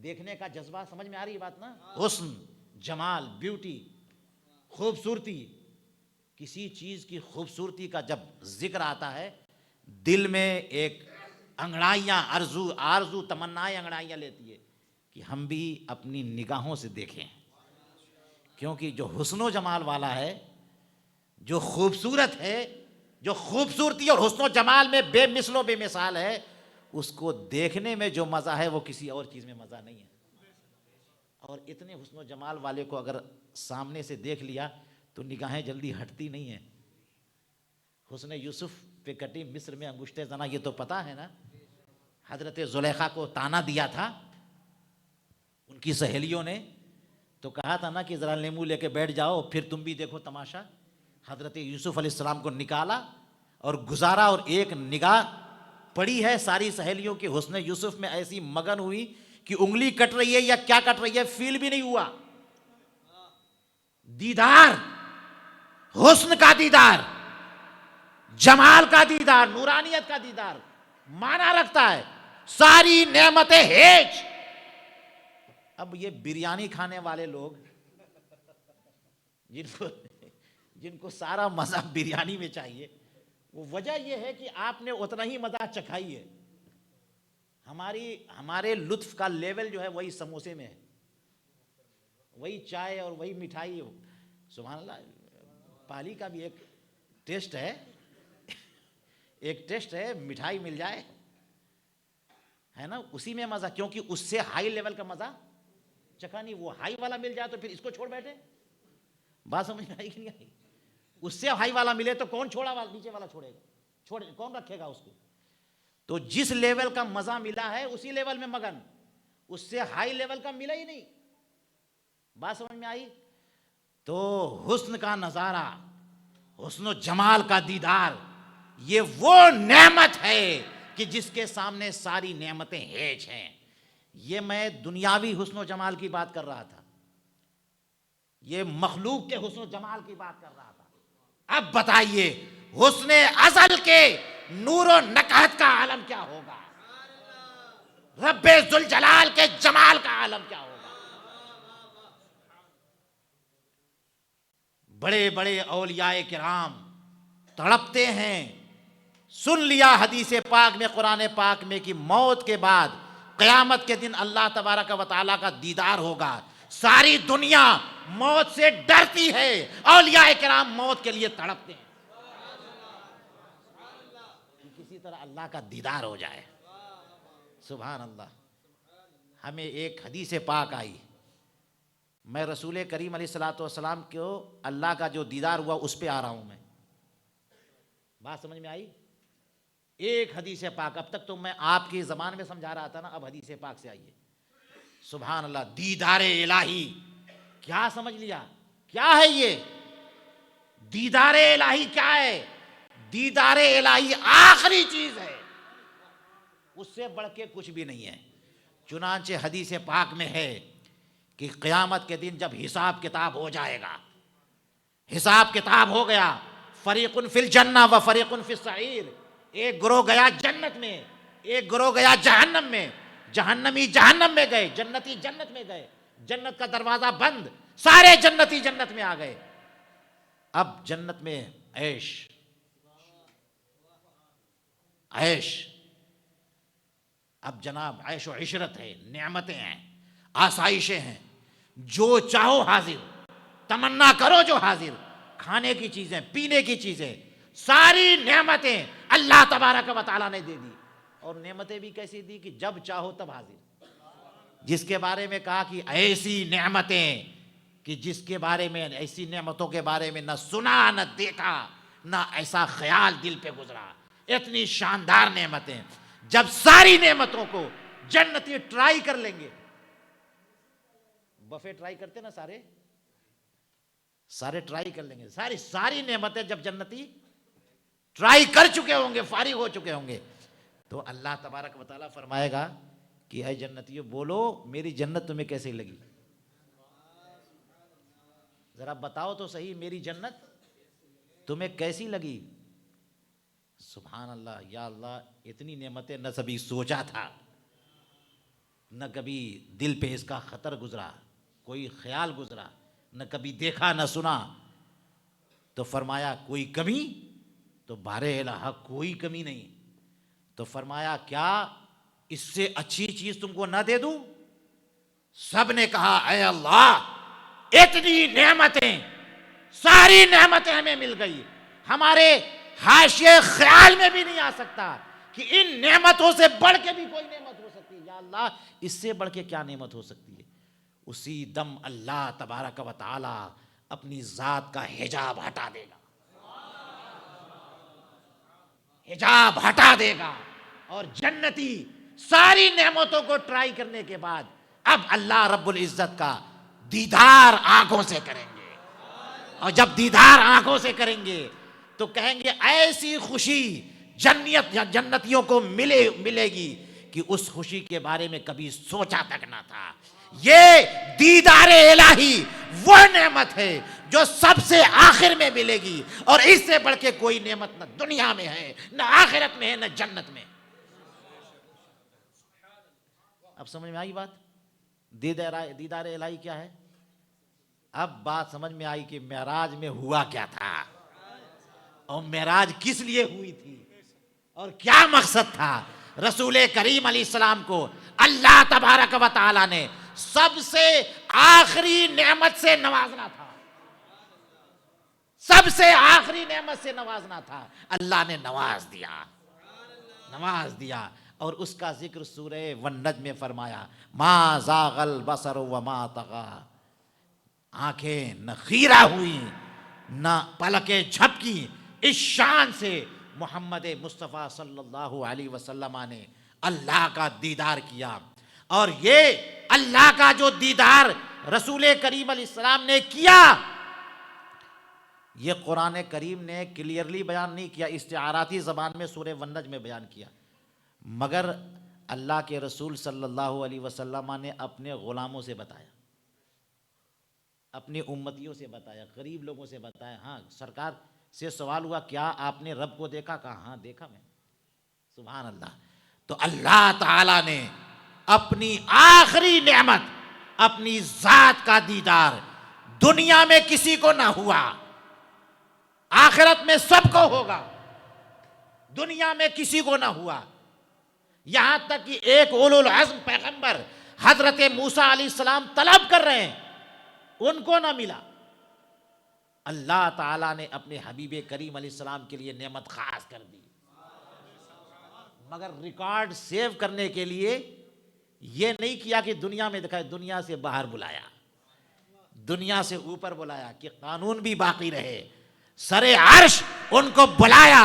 Speaker 2: देखने का जज्बा, समझ में आ रही है बात ना। हुस्न, जमाल, ब्यूटी, खूबसूरती, किसी चीज की खूबसूरती का जब जिक्र आता है, दिल में एक अंगड़ाइयां, आरजू आरजू तमन्नाएं अंगड़ाइयां लेती है कि हम भी अपनी निगाहों से देखें। क्योंकि जो हुस्नो जमाल वाला है, जो खूबसूरत है, जो खूबसूरती और हुस्नो जमाल में बेमिसलो बेमिसाल है, उसको देखने में जो मज़ा है वो किसी और चीज़ में मज़ा नहीं है। और इतने हुस्नो जमाल वाले को अगर सामने से देख लिया तो निगाहें जल्दी हटती नहीं है। हुस्न यूसुफ पे कटी मिस्र में अंगुष्ठे जना, ये तो पता है ना। हजरत जुलेखा को ताना दिया था उनकी सहेलियों ने, तो कहा था ना कि ज़रा नींबू लेके बैठ जाओ फिर तुम भी देखो तमाशा। हजरत यूसुफ अलैहिस्सलाम को निकाला और गुजारा, और एक निगाह पड़ी है सारी सहेलियों की हुस्न यूसुफ में, ऐसी मगन हुई कि उंगली कट रही है या क्या कट रही है फील भी नहीं हुआ। दीदार, हुस्न का दीदार, जमाल का दीदार, नूरानियत का दीदार माना रखता है। सारी नेमतें हेज। अब ये बिरयानी खाने वाले लोग जिनको सारा मजा बिरयानी में चाहिए, वो वजह यह है कि आपने उतना ही मजा चखाई है। हमारे लुत्फ का लेवल जो है वही समोसे में है, वही चाय और वही मिठाई। सुभान अल्लाह, पाली का भी एक टेस्ट है, मिठाई मिल जाए है ना, उसी में मजा। क्योंकि उससे हाई लेवल का मजा चखा नहीं, वो हाई वाला मिल जाए तो फिर इसको छोड़ बैठे। बात समझ में आई कि नहीं आई? उससे हाई वाला मिले तो कौन छोड़ा वाला, नीचे वाला छोड़ेगा, कौन रखेगा उसको। तो जिस लेवल का मजा मिला है उसी लेवल में मगन, उससे हाई लेवल का मिला ही नहीं। बात समझ में आई? तो हुस्न का नजारा, हुस्न जमाल का दीदार, ये वो नेमत है कि जिसके सामने सारी नेमतें हेज हैं। ये मैं दुनियावी हुस्न जमाल की बात कर रहा था, ये मखलूक के हुस्न जमाल की बात कर रहा था। अब बताइए हुस्न अज़ल के नूर और नकहत का आलम क्या होगा, रब्बे जुल जलाल के जमाल का आलम क्या होगा। बड़े बड़े औलियाए किराम तड़पते हैं। सुन लिया हदीस पाक में, कुरान पाक में कि मौत के बाद क़यामत के दिन अल्लाह तबारक व तआला का दीदार होगा। सारी दुनिया मौत से डरती है, औलियाए किराम मौत के लिए तड़पते हैं कि किसी तरह अल्लाह का दीदार हो जाए। सुभान अल्लाह। हमें एक हदीस पाक आई, मैं रसूल करीम अलैहिस्सलातु वस्सलाम को अल्लाह का जो दीदार हुआ उस पर आ रहा हूं मैं। बात समझ में आई? एक हदीस पाक, अब तक तो मैं आपकी ज़बान में समझा रहा था ना, अब हदीस पाक से आइए। सुभान अल्लाह। दीदार इलाही क्या समझ लिया, क्या है ये दीदार इलाही? क्या है दीदार इलाही? आखिरी चीज है, उससे बढ़ के कुछ भी नहीं है। चुनांचे हदीस पाक में है कि क़यामत के दिन जब हिसाब किताब हो जाएगा, हिसाब किताब हो गया, फरीकुन फिल जन्ना व फरीकुन फिस सईर, एक ग्रोह गया जन्नत में, एक ग्रोह गया जहन्नम में। जहन्नमी जहन्नम में गए, जन्नती जन्नत में गए, जन्नत का दरवाजा बंद, सारे जन्नती जन्नत में आ गए। अब जन्नत में ऐश ऐश, अब जनाब ऐश और इशरत है, नेमतें हैं, आसाइशें हैं, जो चाहो हाजिर, तमन्ना करो जो हाजिर, खाने की चीजें, पीने की चीजें, सारी नेमतें अल्लाह तबारक व तआला ने दे दी। और नेमतें भी कैसी दी कि जब चाहो तब हाजिर। जिसके बारे में कहा कि ऐसी नेमतें कि जिसके बारे में, ऐसी नेमतों के बारे में न सुना न देखा, न ऐसा ख्याल दिल पे गुजरा। इतनी शानदार नेमतें, जब सारी नेमतों को जन्नती ट्राई कर लेंगे, बफे ट्राई करते ना, सारे सारे ट्राई कर लेंगे, सारी सारी नेमतें जब जन्नती ट्राई कर चुके होंगे, फारिग हो चुके होंगे, तो अल्लाह तबारक व तआला फरमाएगा कि ऐ जन्नतियों बोलो मेरी जन्नत तुम्हें कैसी लगी, जरा बताओ तो सही मेरी जन्नत तुम्हें कैसी लगी। सुभान अल्लाह, या अल्लाह, इतनी नेमतें न कभी सोचा था, न कभी दिल पे इसका खतर गुजरा, कोई ख्याल गुजरा, न कभी देखा न सुना, तो फरमाया कोई कमी, तो बारे इलाहा कोई कमी नहीं, तो फरमाया क्या इससे अच्छी चीज तुमको न दे दूं। सब ने कहा ऐ अल्लाह, इतनी नेमतें, सारी नेमतें हमें मिल गई, हमारे हाशिए ख्याल में भी नहीं आ सकता कि इन नेमतों से बढ़ के भी कोई नेमत हो सकती है। या अल्लाह, इससे बढ़ के क्या नेमत हो सकती है। उसी दम अल्लाह तबारक व तआला अपनी जात का हिजाब हटा देगा, हिजाब हटा देगा, और जन्नती सारी नेमतों को ट्राई करने के बाद अब अल्लाह रब्बुल इज्जत का दीदार आंखों से करेंगे, और जब दीदार आंखों से करेंगे तो कहेंगे ऐसी खुशी जन्नतियों को मिलेगी कि उस खुशी के बारे में कभी सोचा तक ना था। ये दीदारे इलाही वो नेमत है जो सबसे आखिर में मिलेगी, और इससे बढ़ के कोई नेमत न दुनिया में है, न आखिरत में है, न जन्नत में। अब समझ में आई बात, दीदारे इलाही क्या है। अब बात समझ में आई कि मेराज में हुआ क्या था, और मेराज किस लिए हुई थी, और क्या मकसद था। रसूल करीम अलैहिस्सलाम को अल्लाह तबारक व तआला ने सबसे आखिरी नेमत से नवाजना था, सबसे आखिरी नेमत से नवाजना था। अल्लाह ने नवाज दिया, और उसका जिक्र सूरह वन-नज्म में फरमाया, मा ज़ागल बसर व मा तगा, आंखें न खीरा हुई न पलकें झपकी। इस शान से मोहम्मद मुस्तफ़ा सल्लल्लाहु अलैहि वसल्लम ने अल्लाह का दीदार किया, और ये अल्लाह का जो दीदार रसूल करीम अलैहिस्सलाम ने किया, ये कुरान करीम ने क्लियरली बयान नहीं किया, इस्तिआराती ज़बान में सूरह वन-नज्म में बयान किया, मगर अल्लाह के रसूल सल्लल्लाहु अलैहि वसल्लम ने अपने ग़ुलामों से बताया, अपनी उम्मतियों से बताया, गरीब लोगों से बताया। हाँ, सरकार से सवाल हुआ क्या आपने रब को देखा, कहा हाँ देखा मैं। सुभान अल्लाह। तो अल्लाह ताला ने अपनी आखिरी नेमत, अपनी जात का दीदार दुनिया में किसी को ना हुआ, आखिरत में सबको होगा, दुनिया में किसी को ना हुआ। यहां तक कि एक उलुल अज़्म पैगंबर हजरत मूसा अलैहिस्सलाम तलब कर रहे हैं, उनको ना मिला। अल्लाह ताला ने अपने हबीब करीम अलैहिस्सलाम के लिए नेमत खास कर दी, मगर रिकॉर्ड सेव करने के लिए ये नहीं किया कि दुनिया में दिखाए, दुनिया से बाहर बुलाया, दुनिया से ऊपर बुलाया कि कानून भी बाकी रहे। सरे अर्श उनको बुलाया,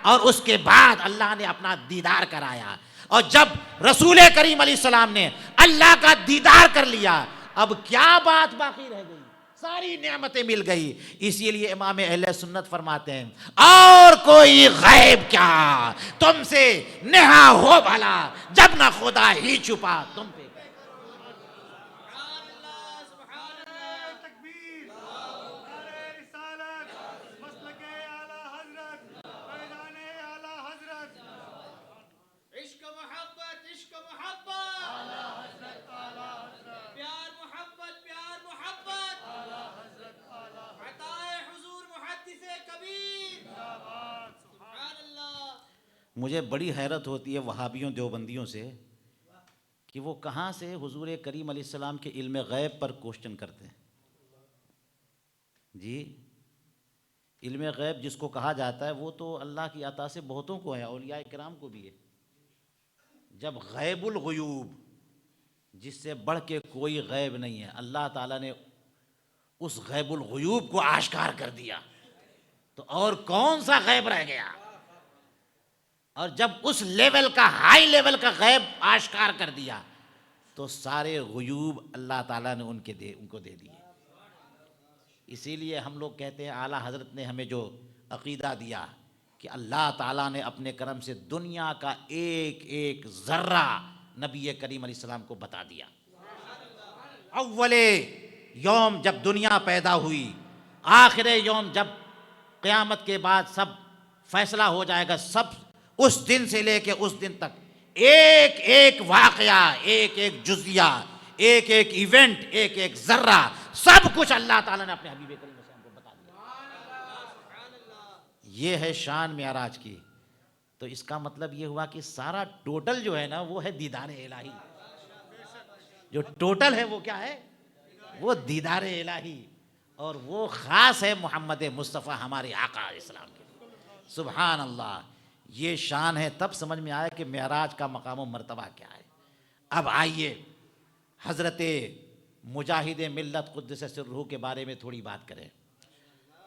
Speaker 2: और उसके बाद अल्लाह ने अपना दीदार कराया। और जब रसूल करीम अलैहिस्सलाम ने अल्लाह का दीदार कर लिया, अब क्या बात बाकी रह गई, सारी नेमतें मिल गई। इसीलिए इमाम अहले सुन्नत फरमाते हैं, और कोई गैब क्या तुमसे नेहा हो भला, जब ना खुदा ही छुपा तुम पे।
Speaker 4: तकबीर, नारे रिसालत, मसलके आला हजरत, फैज़ाने आला हजरत।
Speaker 1: इश्क मोहब्बत, इश्क मोहब्बत, प्यार मोहब्बत, प्यार मोहब्बत, अताए हुजूर मुहद्दिसे कबीर। सुभान अल्लाह।
Speaker 2: मुझे बड़ी हैरत होती है वहाबियों देवबंदियों से कि वो कहाँ से हुजूर करीम अलैहिस्सलाम के इल्म गैब पर क्वेश्चन करते हैं। जी, इल्म गैब जिसको कहा जाता है वो तो अल्लाह की अता से बहुतों को है, औलिया किराम को भी है। जब गैबुल गयूब, जिससे बढ़ के कोई गैब नहीं है, अल्लाह ताला ने उस गैबुल गयूब को आश्कार कर दिया, तो और कौन सा गैब रह गया। और जब उस लेवल का, हाई लेवल का गैब आश्कार कर दिया, तो सारे गुयूब अल्लाह ताला ने उनको दे दिए। इसीलिए हम लोग कहते हैं आला हज़रत ने हमें जो अक़ीदा दिया कि अल्लाह ताला ने अपने करम से दुनिया का एक एक ज़र्रा नबी करीम अलैहिस्सलाम को बता दिया। अव्वले यौम जब दुनिया पैदा हुई, आखिर यौम जब क़यामत के बाद सब फैसला हो जाएगा, सब उस दिन से लेके उस दिन तक एक एक वाक़या, एक एक जुज़िया, एक एक इवेंट, एक एक ज़र्रा, सब कुछ अल्लाह ताला ने अपने हबीब करीम अलैहिस्सलाम को बता दिया। ये है शान मेराज की। तो इसका मतलब ये हुआ कि सारा टोटल जो है ना वो है दीदार इलाही। जो टोटल है वो क्या है? वो दीदार इलाही, और वो ख़ास है मोहम्मद मुस्तफ़ा हमारे आका इस्लाम के। सुभान अल्लाह, ये शान है। तब समझ में आया कि मेराज का मकाम व मर्तबा क्या है। अब आइए हज़रत मुजाहिद मिल्लत क़ुद्दस सिर्रुहु के बारे में थोड़ी बात करें।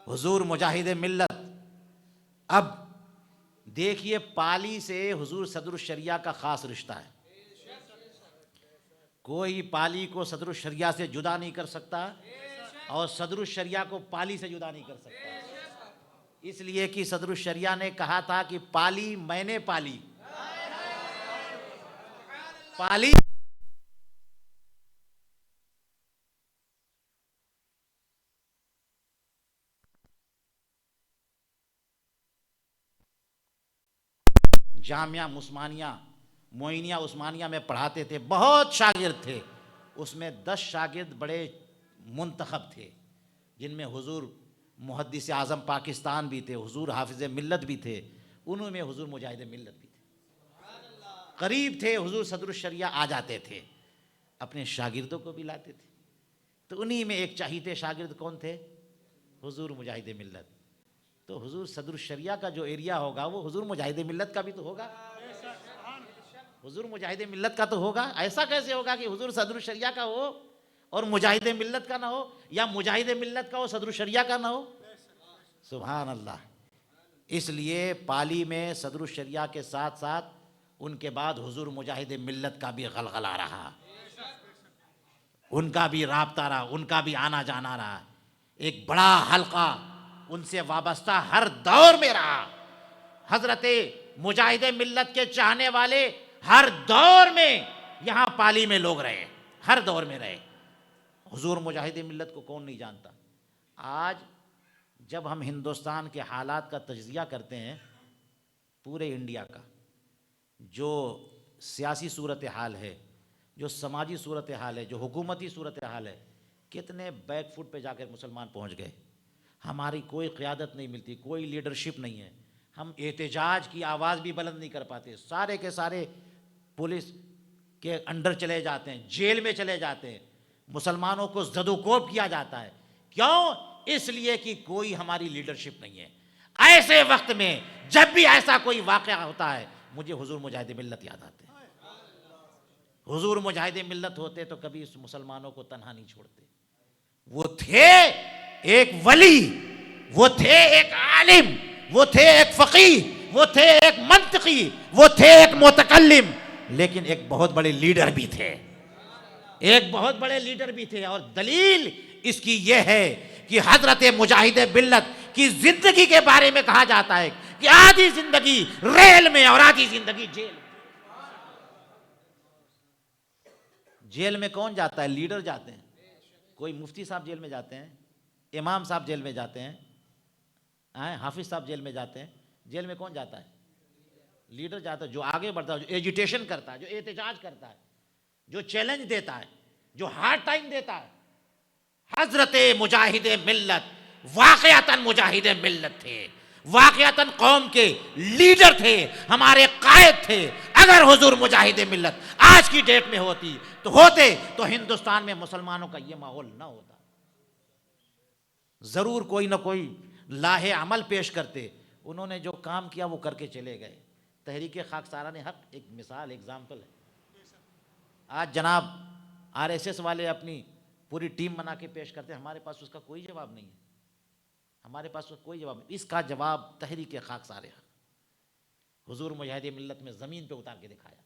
Speaker 2: हुजूर मुजाहिद मिल्लत, अब देखिए पाली से हुजूर सदरुश शरिया का ख़ास रिश्ता है। कोई पाली को सदरुश शरिया से जुदा नहीं कर सकता और सदरुश शरिया को पाली से जुदा नहीं कर सकता। इसलिए कि सदरुश शरिया ने कहा था कि पाली मैंने पाली, पाली जामिया उस्मानिया मोइनिया उस्मानिया में पढ़ाते थे। बहुत शागिर्द थे, उसमें 10 शागिर्द बड़े मुंतखब थे, जिनमें हुजूर मुहद्दिस आज़म पाकिस्तान भी थे, हुजूर हाफिज़ मिल्लत भी थे, उन्होंने हुजूर मुजाहिद मिल्लत भी थे। करीब थे, हुजूर सदरुश शरिया आ जाते थे, अपने शागिर्दों को भी लाते थे। तो उन्हीं में एक चाहिए शागिर्द कौन थे? हुजूर मुजाहिद मिल्लत। तो हुजूर सदरुश शरिया का जो एरिया होगा वो हुजूर मुजाहिद मिल्लत का भी तो होगा, हुजूर मुजाहिद मिल्लत का तो होगा। ऐसा कैसे होगा कि हुजूर सदरुश शरिया का हो और मुजाहिद मिल्लत का ना हो, या मुजाहिद मिल्लत का हो सदरुश शरिया का ना हो? सुभान अल्लाह। इसलिए पाली में सदरुश शरिया के साथ साथ उनके बाद हुजूर मुजाहिद मिल्लत का भी गलगला रहा, उनका भी राब्ता रहा, उनका भी आना जाना रहा। एक बड़ा हल्का उनसे वाबस्ता हर दौर में रहा। हजरत मुजाहिद मिल्लत के चाहने वाले हर दौर में यहाँ पाली में लोग रहे, हर दौर में रहे। हुजूर मुजाहिद मिल्लत को कौन नहीं जानता। आज जब हम हिंदुस्तान के हालात का तज्ज़िया करते हैं, पूरे इंडिया का जो सियासी सूरत हाल है, जो समाजी सूरत हाल है, जो हुकूमती सूरत हाल है, कितने बैक फुट पे जाकर मुसलमान पहुंच गए। हमारी कोई क़यादत नहीं मिलती, कोई लीडरशिप नहीं है। हम एहतजाज की आवाज़ भी बुलंद नहीं कर पाते। सारे के सारे पुलिस के अंडर चले जाते हैं, जेल में चले जाते हैं, मुसलमानों को ज़दोकोब किया जाता है। क्यों? इसलिए कि कोई हमारी लीडरशिप नहीं है। ऐसे वक्त में जब भी ऐसा कोई वाक़या होता है, मुझे हुजूर मुजाहिद मिल्लत याद आते हैं। हुजूर मुजाहिद मिल्लत होते तो कभी इस मुसलमानों को तन्हा नहीं छोड़ते। वो थे एक वली, वो थे एक आलिम, वो थे एक फ़क़ीह, वो थे एक मंतकी, वो थे एक मुतकल्लिम, लेकिन एक बहुत बड़े लीडर भी थे, एक बहुत बड़े लीडर भी थे। और दलील इसकी यह है कि हजरत मुजाहिद मिल्लत की जिंदगी के बारे में कहा जाता है कि आधी जिंदगी रेल में और आधी जिंदगी जेल में। जेल में कौन जाता है? लीडर जाते हैं। कोई मुफ्ती साहब जेल में जाते हैं, इमाम साहब जेल में जाते हैं, हाफिज साहब जेल में जाते हैं। जेल में कौन जाता है? लीडर जाता है, जो आगे बढ़ता है, जो एजिटेशन करता है, जो एहतजाज करता है, जो चैलेंज देता है, जो हार्ड टाइम देता है। हजरत मुजाहिद मिल्लत वाक़यातन मुजाहिद मिल्लत थे, वाक़यातन कौम के लीडर थे, हमारे कायद थे। अगर हुजूर मुजाहिद मिल्लत आज की डेट में होते तो हिंदुस्तान में मुसलमानों का ये माहौल ना होता। ज़रूर कोई ना कोई लाहे अमल पेश करते। उन्होंने जो काम किया वो करके चले गए। तहरीक खाकसारान हक एक मिसाल, एग्जाम्पल है। आज जनाब RSS वाले अपनी पूरी टीम बना के पेश करते हैं, हमारे पास उसका कोई जवाब नहीं है। हमारे पास उसका कोई जवाब नहीं। इसका जवाब तहरीक खाकसार हक हुजूर मुजाहिद मिल्लत में ज़मीन पे उतार के दिखाया।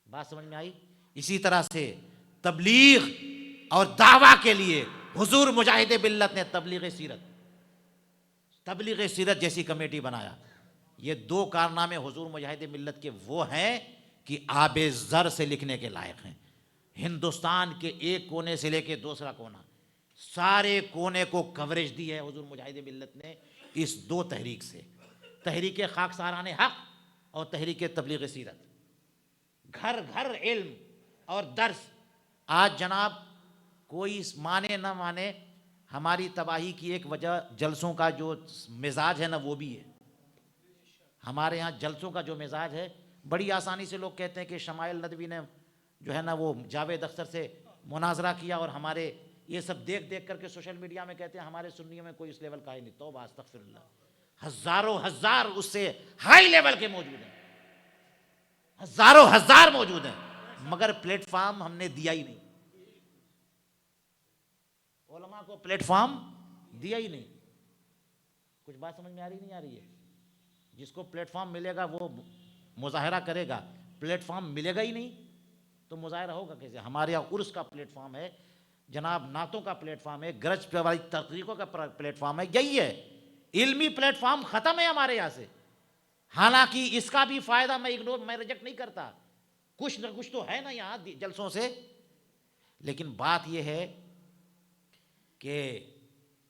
Speaker 2: बात समझ में आई? इसी तरह से तबलीग और दावा के लिए हुजूर मुजाहिद मिल्लत ने तबलीग सीरत जैसी कमेटी बनाया। ये दो कारनामे हुजूर मुजाहिद मिल्लत के वो हैं कि आबे ज़र से लिखने के लायक हैं। हिंदुस्तान के एक कोने से लेके दूसरा कोना, सारे कोने को कवरेज दी है हुजूर मुजाहिद मिल्लत ने इस दो तहरीक से, तहरीक खाकसारान हक और तहरीक तबलीग सीरत। घर घर इल्म और दर्स। आज जनाब कोई माने ना माने, हमारी तबाही की एक वजह जलसों का जो मिजाज है ना वो भी है। हमारे यहाँ जलसों का जो मिजाज है, बड़ी आसानी से लोग कहते हैं कि शमाइल नदवी ने जो है ना वो जावेद अख्तर से मुनाजरा किया, और हमारे ये सब देख देख करके सोशल मीडिया में कहते हैं हमारे सुन्नियों में कोई इस लेवल का है नहीं। तौबा अस्तगफिरुल्लाह। हजारों हजार उससे हाई लेवल के मौजूद हैं, हजारों हजार मौजूद हैं, मगर प्लेटफॉर्म हमने दिया ही नहीं। उलमा को प्लेटफॉर्म दिया ही नहीं। कुछ बात समझ में आ रही नहीं आ रही है? जिसको प्लेटफॉर्म मिलेगा वो मुजाहरा करेगा, प्लेटफॉर्म मिलेगा ही नहीं तो मुजाहरा होगा कैसे? हमारे यहाँ उर्स का प्लेटफॉर्म है जनाब, नातों का प्लेटफॉर्म है, गरज वाली तकरीकों का प्लेटफॉर्म है, यही है। इल्मी प्लेटफॉर्म खत्म है हमारे यहाँ से। हालांकि इसका भी फायदा मैं रिजेक्ट नहीं करता, कुछ ना कुछ तो है ना यहाँ जलसों से। लेकिन बात यह है कि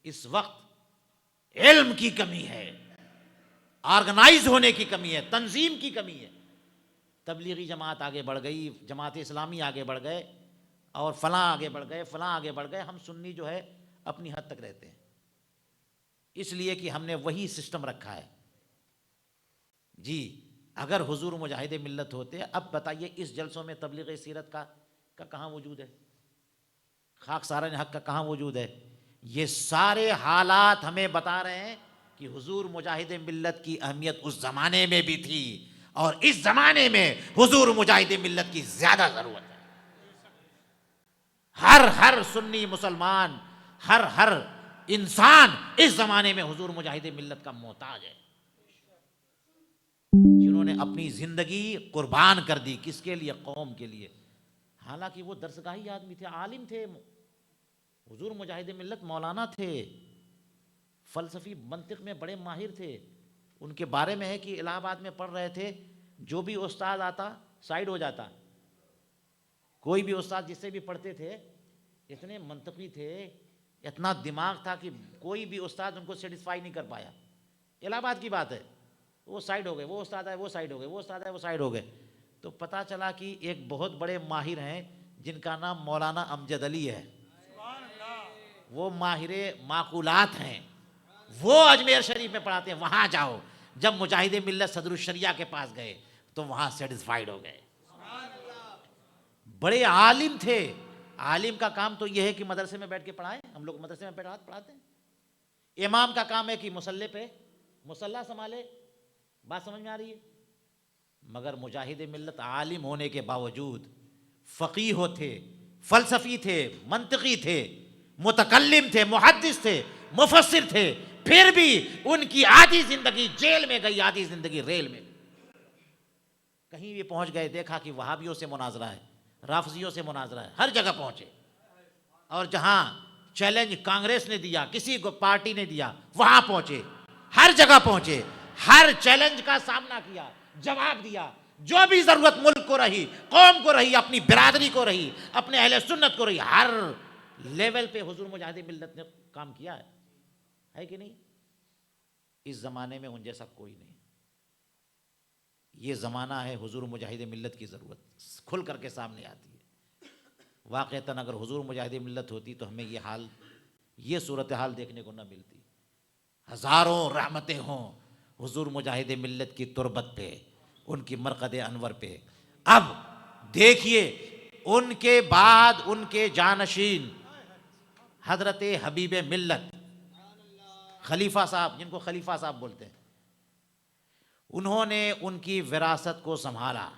Speaker 2: इस वक्त इल्म की कमी है, ऑर्गेनाइज होने की कमी है, तंजीम की कमी है। तबलीगी जमात आगे बढ़ गई, जमात इस्लामी आगे बढ़ गए, और फलां आगे बढ़ गए, फलां आगे बढ़ गए। हम सुन्नी जो है अपनी हद तक रहते हैं, इसलिए कि हमने वही सिस्टम रखा है जी। अगर हुजूर मुजाहिद मिल्लत होते, अब बताइए इस जलसों में तबलीग सीरत का कहाँ वजूद है, खाकसारान हक का कहाँ वजूद है? ये सारे हालात हमें बता रहे हैं कि हुजूर मुजाहिद मिल्लत की अहमियत उस ज़माने में भी थी, और इस ज़माने में हुजूर मुजाहिद मिल्लत की ज़्यादा ज़रूरत है। हर सुन्नी मुसलमान, हर इंसान इस ज़माने में हुजूर मुजाहिद मिल्लत का मोहताज है, जिन्होंने अपनी ज़िंदगी कुर्बान कर दी। किसके लिए? कौम के लिए। हालांकि वो दरसगाही आदमी थे, आलिम थे। हुजूर मुजाहिद मिल्लत मौलाना थे, फ़लसफ़ी मंतिक़ में बड़े माहिर थे। उनके बारे में है कि इलाहाबाद में पढ़ रहे थे, जो भी उस्ताद आता साइड हो जाता। कोई भी उस्ताद जिससे भी पढ़ते थे, इतने मंतकी थे, इतना दिमाग था कि कोई भी उस्ताद उनको सेटिस्फाई नहीं कर पाया। इलाहाबाद की बात है। वो साइड हो गए, वो उस्ताद है वो साइड हो गए, वो उस्ताद है वो साइड हो गए। तो पता चला कि एक बहुत बड़े माहिर हैं जिनका नाम मौलाना अमजद अली है। वो माहिरे माकुलात हैं, वो अजमेर शरीफ में पढ़ाते हैं। वहाँ जाओ। जब मुजाहिद मिल्लत सदरुल शरिया के पास गए तो वहाँ सेटिस्फाइड हो गए। बड़े आलिम थे। आलिम का काम तो यह है कि मदरसे में बैठ के पढ़ाएं। हम लोग मदरसे में बैठ पढ़ाते हैं। इमाम का काम है कि मुसल्ले पे मुसल्ला संभाले। बात समझ में आ रही है? मगर मुजाहिद मिल्लत आलिम होने के बावजूद फ़क़ीह थे, फ़लसफ़ी थे, मंतिक़ी थे, मुतकल्लिम थे, मुहद्दिस थे, मुफस्सिर थे, फिर भी उनकी आधी ज़िंदगी जेल में गई, आधी ज़िंदगी रेल में। कहीं भी पहुंच गए, देखा कि वहाबियों से मुनाजरा है, राफ़ज़ियों से मुनाजरा है, हर जगह पहुंचे। और जहां चैलेंज कांग्रेस ने दिया, किसी को पार्टी ने दिया, वहां पहुंचे, हर जगह पहुंचे, हर चैलेंज का सामना किया, जवाब दिया। जो भी जरूरत मुल्क को रही, कौम को रही, अपनी बिरादरी को रही, अपने अहले सुन्नत को रही, हर लेवल पे हुजूर मुजाहिद मिल्लत ने काम किया है कि नहीं? इस ज़माने में उन जैसा कोई नहीं। ये ज़माना है हुजूर मुजाहिद मिल्लत की ज़रूरत खुल करके सामने आती है। वाक़तन अगर हुजूर मुजाहिद मिल्लत होती तो हमें ये हाल, ये सूरत हाल देखने को न मिलती। हज़ारों रहमतें हों हुजूर मुजाहिद मिल्लत की तुरबत पे, उनकी मरकद अनवर पे। अब देखिए, उनके बाद उनके जानशीन हज़रत हबीब मिल्लत खलीफा साहब, जिनको खलीफा साहब बोलते हैं, उन्होंने उनकी विरासत को संभाला,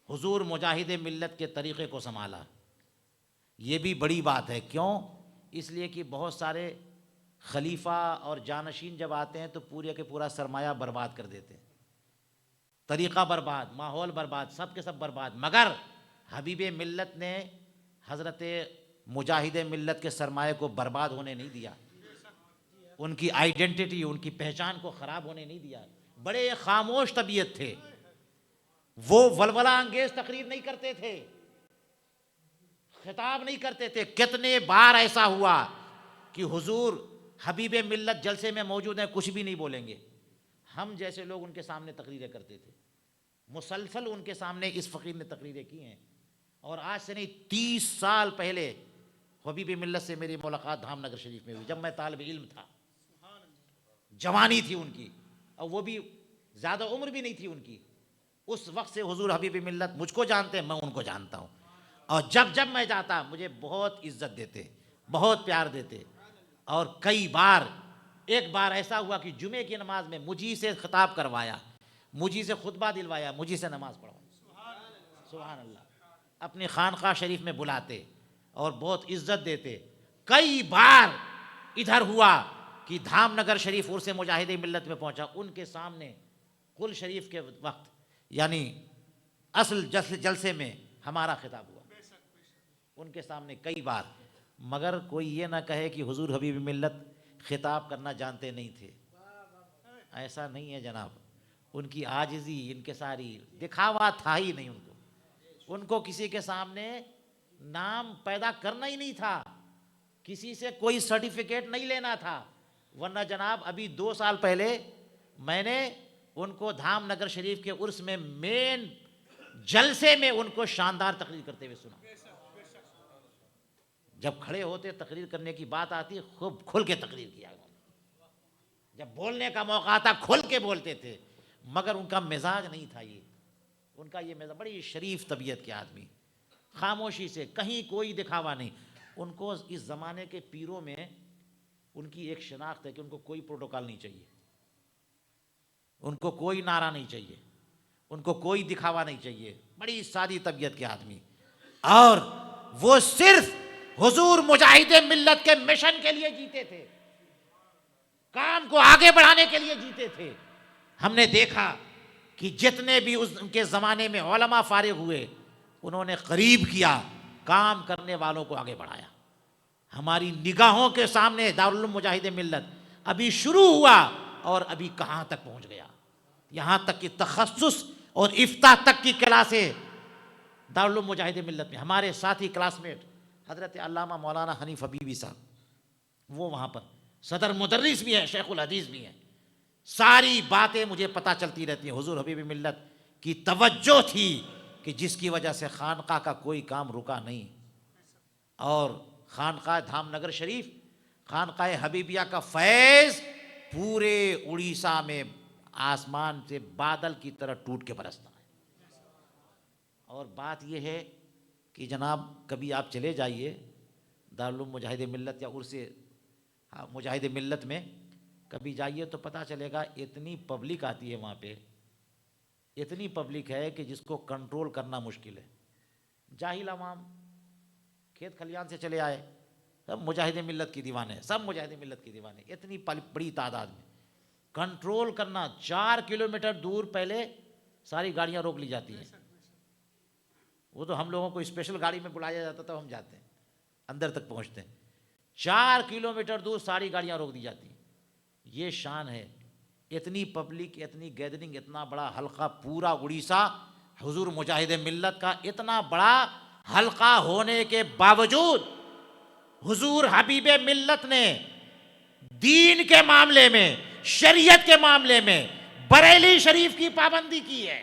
Speaker 2: हुजूर मुजाहिद मिल्लत के तरीक़े को संभाला। ये भी बड़ी बात है। क्यों? इसलिए कि बहुत सारे खलीफा और जानशीन जब आते हैं तो पूरे के पूरा सरमाया बर्बाद कर देते हैं। तरीक़ा बर्बाद, माहौल बर्बाद, सब के सब बर्बाद। मगर हबीब मिल्लत ने हज़रत मुजाहिद मिल्लत के सरमाए को बर्बाद होने नहीं दिया, उनकी आइडेंटिटी, उनकी पहचान को ख़राब होने नहीं दिया। बड़े खामोश तबीयत थे, वो वलवला अंगेज तकरीर नहीं करते थे, खिताब नहीं करते थे। कितने बार ऐसा हुआ कि हुजूर हबीब मिल्लत जलसे में मौजूद हैं, कुछ भी नहीं बोलेंगे। हम जैसे लोग उनके सामने तकरीरें करते थे, मुसलसल उनके सामने इस फ़कीर ने तकरीरें की हैं। और आज से नहीं 30 साल पहले हबीब मिल्लत से मेरी मुलाकात धामनगर शरीफ में हुई, जब मैं तालिब इल्म था। जवानी थी उनकी, और वो भी ज़्यादा उम्र भी नहीं थी उनकी। उस वक्त से हुजूर हबीब मिल्लत मुझको जानते हैं, मैं उनको जानता हूँ। और जब जब मैं जाता मुझे बहुत इज्जत देते, बहुत प्यार देते। और कई बार, एक बार ऐसा हुआ कि जुमे की नमाज में मुझी से खिताब करवाया, मुझी से खुतबा दिलवाया, मुझी से नमाज पढ़वाई। सुभान अल्लाह। अपनी खानका शरीफ में बुलाते और बहुत इज्जत देते। कई बार इधर हुआ कि धामनगर शरीफ उर्स मुजाहिद मिल्लत में पहुंचा, उनके सामने कुल शरीफ के वक्त यानी असल जलसे में हमारा खिताब हुआ उनके सामने कई बार। मगर कोई ये ना कहे कि हुजूर हबीब मिल्लत खिताब करना जानते नहीं थे, ऐसा नहीं है जनाब। उनकी आजिज़ी, इनके सारी दिखावा था ही नहीं। उनको किसी के सामने नाम पैदा करना ही नहीं था, किसी से कोई सर्टिफिकेट नहीं लेना था। वरना जनाब अभी 2 साल पहले मैंने उनको धामनगर शरीफ के उर्स में मेन जलसे में उनको शानदार तकरीर करते हुए सुना। जब खड़े होते तकरीर करने की बात आती, खूब खुल के तकरीर किया उन्होंने। जब बोलने का मौका आता खुल के बोलते थे। मगर उनका मिजाज नहीं था ये, उनका ये मिजाज, बड़ी शरीफ तबीयत के आदमी, खामोशी से, कहीं कोई दिखावा नहीं। उनको इस ज़माने के पीरों में उनकी एक शनाख्त है कि उनको कोई प्रोटोकॉल नहीं चाहिए, उनको कोई नारा नहीं चाहिए, उनको कोई दिखावा नहीं चाहिए। बड़ी सादी तबीयत के आदमी, और वो सिर्फ हुजूर मुजाहिद मिल्लत के मिशन के लिए जीते थे, काम को आगे बढ़ाने के लिए जीते थे। हमने देखा कि जितने भी उनके ज़माने में उलमा फारिग हुए, उन्होंने करीब किया, काम करने वालों को आगे बढ़ाया। हमारी निगाहों के सामने दारुल उलूम मुजाहिद मिल्लत अभी शुरू हुआ और अभी कहाँ तक पहुँच गया। यहाँ तक कि तखस्सुस और इफ्ता तक की क्लासें दारुल उलूम मुजाहिद मिल्लत में। हमारे साथी क्लासमेट हज़रत अल्लामा मौलाना हनीफ हबीबी साहब, वो वहाँ पर सदर मुदर्रिस भी हैं, शेखुल हदीस भी हैं। सारी बातें मुझे पता चलती रहती हैं। हुजूर हबीब मिल्लत की तवज्जो थी कि जिसकी वजह से खानका का कोई काम रुका नहीं। और खानका धामनगर शरीफ, खानका हबीबिया का फैज़ पूरे उड़ीसा में आसमान से बादल की तरह टूट के बरसता है। और बात यह है कि जनाब कभी आप चले जाइए दारुल उलूम मुजाहिद मिल्लत या उर्स मुजाहिद मिल्लत में कभी जाइए तो पता चलेगा, इतनी पब्लिक आती है वहाँ पे, इतनी पब्लिक है कि जिसको कंट्रोल करना मुश्किल है। जाहिल अवाम खेत खलियान से चले आए, सब मुजाहिद मिल्लत की दीवाने, सब मुजाहिद मिल्लत की दीवाने, इतनी बड़ी तादाद में कंट्रोल करना। 4 किलोमीटर दूर पहले सारी गाड़ियाँ रोक ली जाती हैं। वो तो हम लोगों को स्पेशल गाड़ी में बुलाया जाता था, हम जाते हैं, अंदर तक पहुँचते हैं। 4 किलोमीटर दूर सारी गाड़ियाँ रोक दी जाती हैं। ये शान है, इतनी पब्लिक, इतनी गैदरिंग, इतना बड़ा हल्का, पूरा उड़ीसा हुजूर मुजाहिद मिल्लत का इतना बड़ा हल्का होने के बावजूद हुजूर हबीब मिल्लत ने दीन के मामले में, शरीयत के मामले में बरेली शरीफ की पाबंदी की है,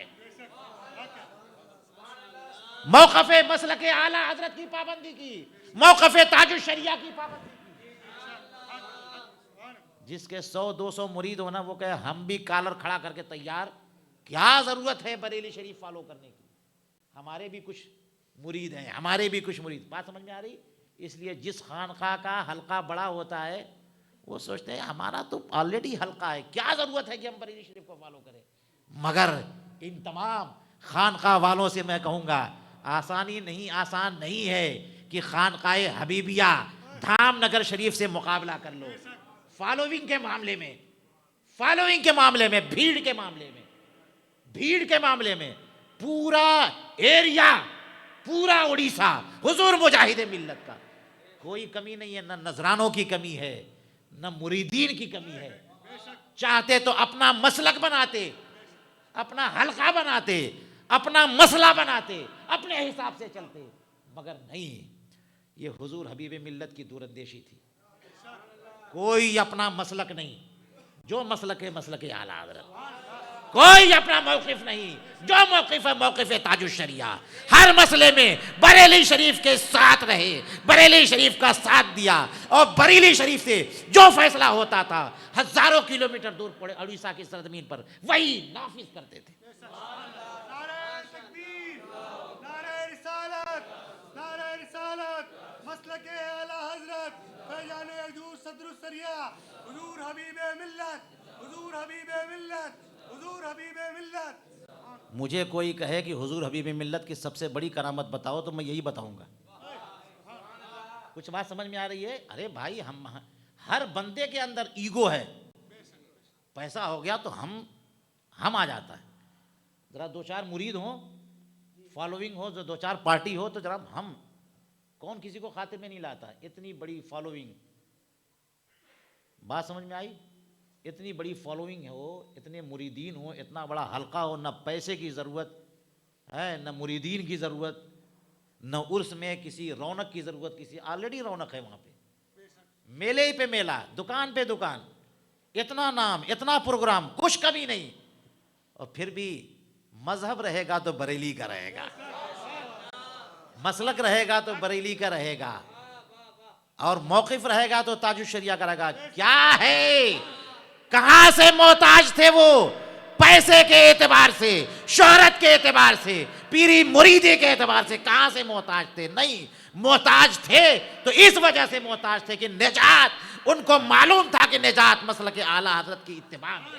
Speaker 2: मौक़िफ़े मसलके आला हजरत की पाबंदी की, मौक़िफ़े ताजुश शरिया की पाबंदी की। जिसके 100-200 मुरीद होना, वो कहे हम भी कॉलर खड़ा करके तैयार, क्या ज़रूरत है बरेली शरीफ फॉलो करने की। हमारे भी कुछ मुरीद हैं, हमारे भी कुछ मुरीद। बात समझ में आ रही? इसलिए जिस खानका का हल्का बड़ा होता है वो सोचते हैं हमारा तो ऑलरेडी हल्का है, क्या ज़रूरत है कि हम बरेली शरीफ को फॉलो करें। मगर इन तमाम खानका वालों से मैं कहूँगा, आसानी नहीं, आसान नहीं है कि खानकाए हबीबिया धामनगर शरीफ से मुकाबला कर लो। फॉलोइंग के मामले में, फॉलोइंग के मामले में, भीड़ के मामले में भीड़ के मामले में पूरा एरिया, पूरा उड़ीसा हुजूर मुजाहिद मिल्लत का, कोई कमी नहीं है, न नजरानों की कमी है, न मुरीदीन की कमी है। चाहते तो अपना मसलक बनाते, अपना हल्का बनाते, अपना मसला बनाते, अपने हिसाब से चलते, मगर नहीं, ये हुजूर हबीब मिल्लत की दूरंदेशी थी। कोई अपना मसलक नहीं, जो मसलक है मसलक आला हज़रत, कोई अपना मौक़िफ़ नहीं, जो मौक़िफ़ है मौक़िफ़ ताजुश शरिया। हर मसले में बरेली शरीफ के साथ रहे, बरेली शरीफ का साथ दिया, और बरेली शरीफ से जो फैसला होता था हज़ारों किलोमीटर दूर पड़े उड़ीसा की सरजमीन पर वही नाफिज करते थे।
Speaker 4: नारे तकबीर, नारे रिसालत, नारे रिसालत, मसलके आला हज़रत फैजाने हुजूर सदरुस सरिया, हुजूर हबीबे मिल्लत, हुजूर हबीबे मिल्लत, हुजूर हबीबे मिल्लत।
Speaker 2: मुझे कोई कहे कि हुजूर हबीब मिल्लत की सबसे बड़ी करामत बताओ तो मैं यही बताऊंगा। कुछ बात समझ में आ रही है? अरे भाई, हम हर बंदे के अंदर ईगो है, पैसा हो गया तो हम आ जाता है। जरा दो चार मुरीद हो, फॉलोइंग हो, जो दो चार पार्टी हो, तो जरा हम कौन किसी को खातिर में नहीं लाता। इतनी बड़ी फॉलोइंग, बात समझ में आई? इतनी बड़ी फॉलोइंग हो, इतने मुरीदीन हो, इतना बड़ा हल्का हो, न पैसे की ज़रूरत है, न मुरीदीन की ज़रूरत, न उर्स में किसी रौनक की ज़रूरत, किसी ऑलरेडी रौनक है वहाँ पे, मेले ही पे मेला, दुकान पे दुकान, इतना नाम, इतना प्रोग्राम, कुछ कमी नहीं। और फिर भी मजहब रहेगा तो बरेली का रहेगा, मसलक रहेगा तो बरेली का रहेगा, और मौक़िफ़ रहेगा तो ताजुश शरिया का रहेगा। क्या है, कहां से मोहताज थे वो? पैसे के एतबार से, शोहरत के एतबार से, पीरी मुरीदी के एतबार से कहां से मोहताज थे? नहीं, मोहताज थे तो इस वजह से मोहताज थे कि निजात, उनको मालूम था कि निजात मसलक आला हज़रत की इत्तिबा में।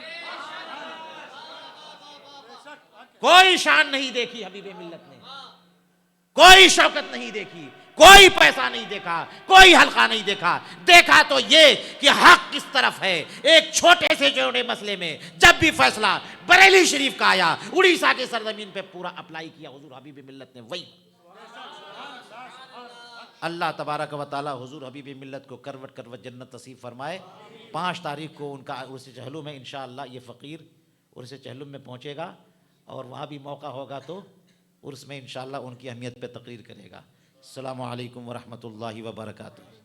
Speaker 2: कोई शान नहीं देखी हबीब मिल्लत ने, कोई शौकत नहीं देखी, कोई पैसा नहीं देखा, कोई हल्का नहीं देखा। देखा तो ये कि हक किस तरफ है। एक छोटे से जोड़े मसले में जब भी फैसला बरेली शरीफ का आया, उड़ीसा की सरजमीन पे पूरा अप्लाई किया हुजूर हबीब मिल्लत ने। वही अल्लाह तबारक व तआला हुजूर हबीब मिल्लत को करवट करवट जन्नत नसीब फरमाए। 5 तारीख को उनका उर्स चहलुम है, इंशाअल्लाह ये फ़कीर उर्स चहलुम में पहुँचेगा, और वहाँ भी मौका होगा तो उर्स में इंशाअल्लाह उनकी अहमियत पे तकरीर करेगा। अस्सलामु अलैकुम व रहमतुल्लाहि व बरकातुहू।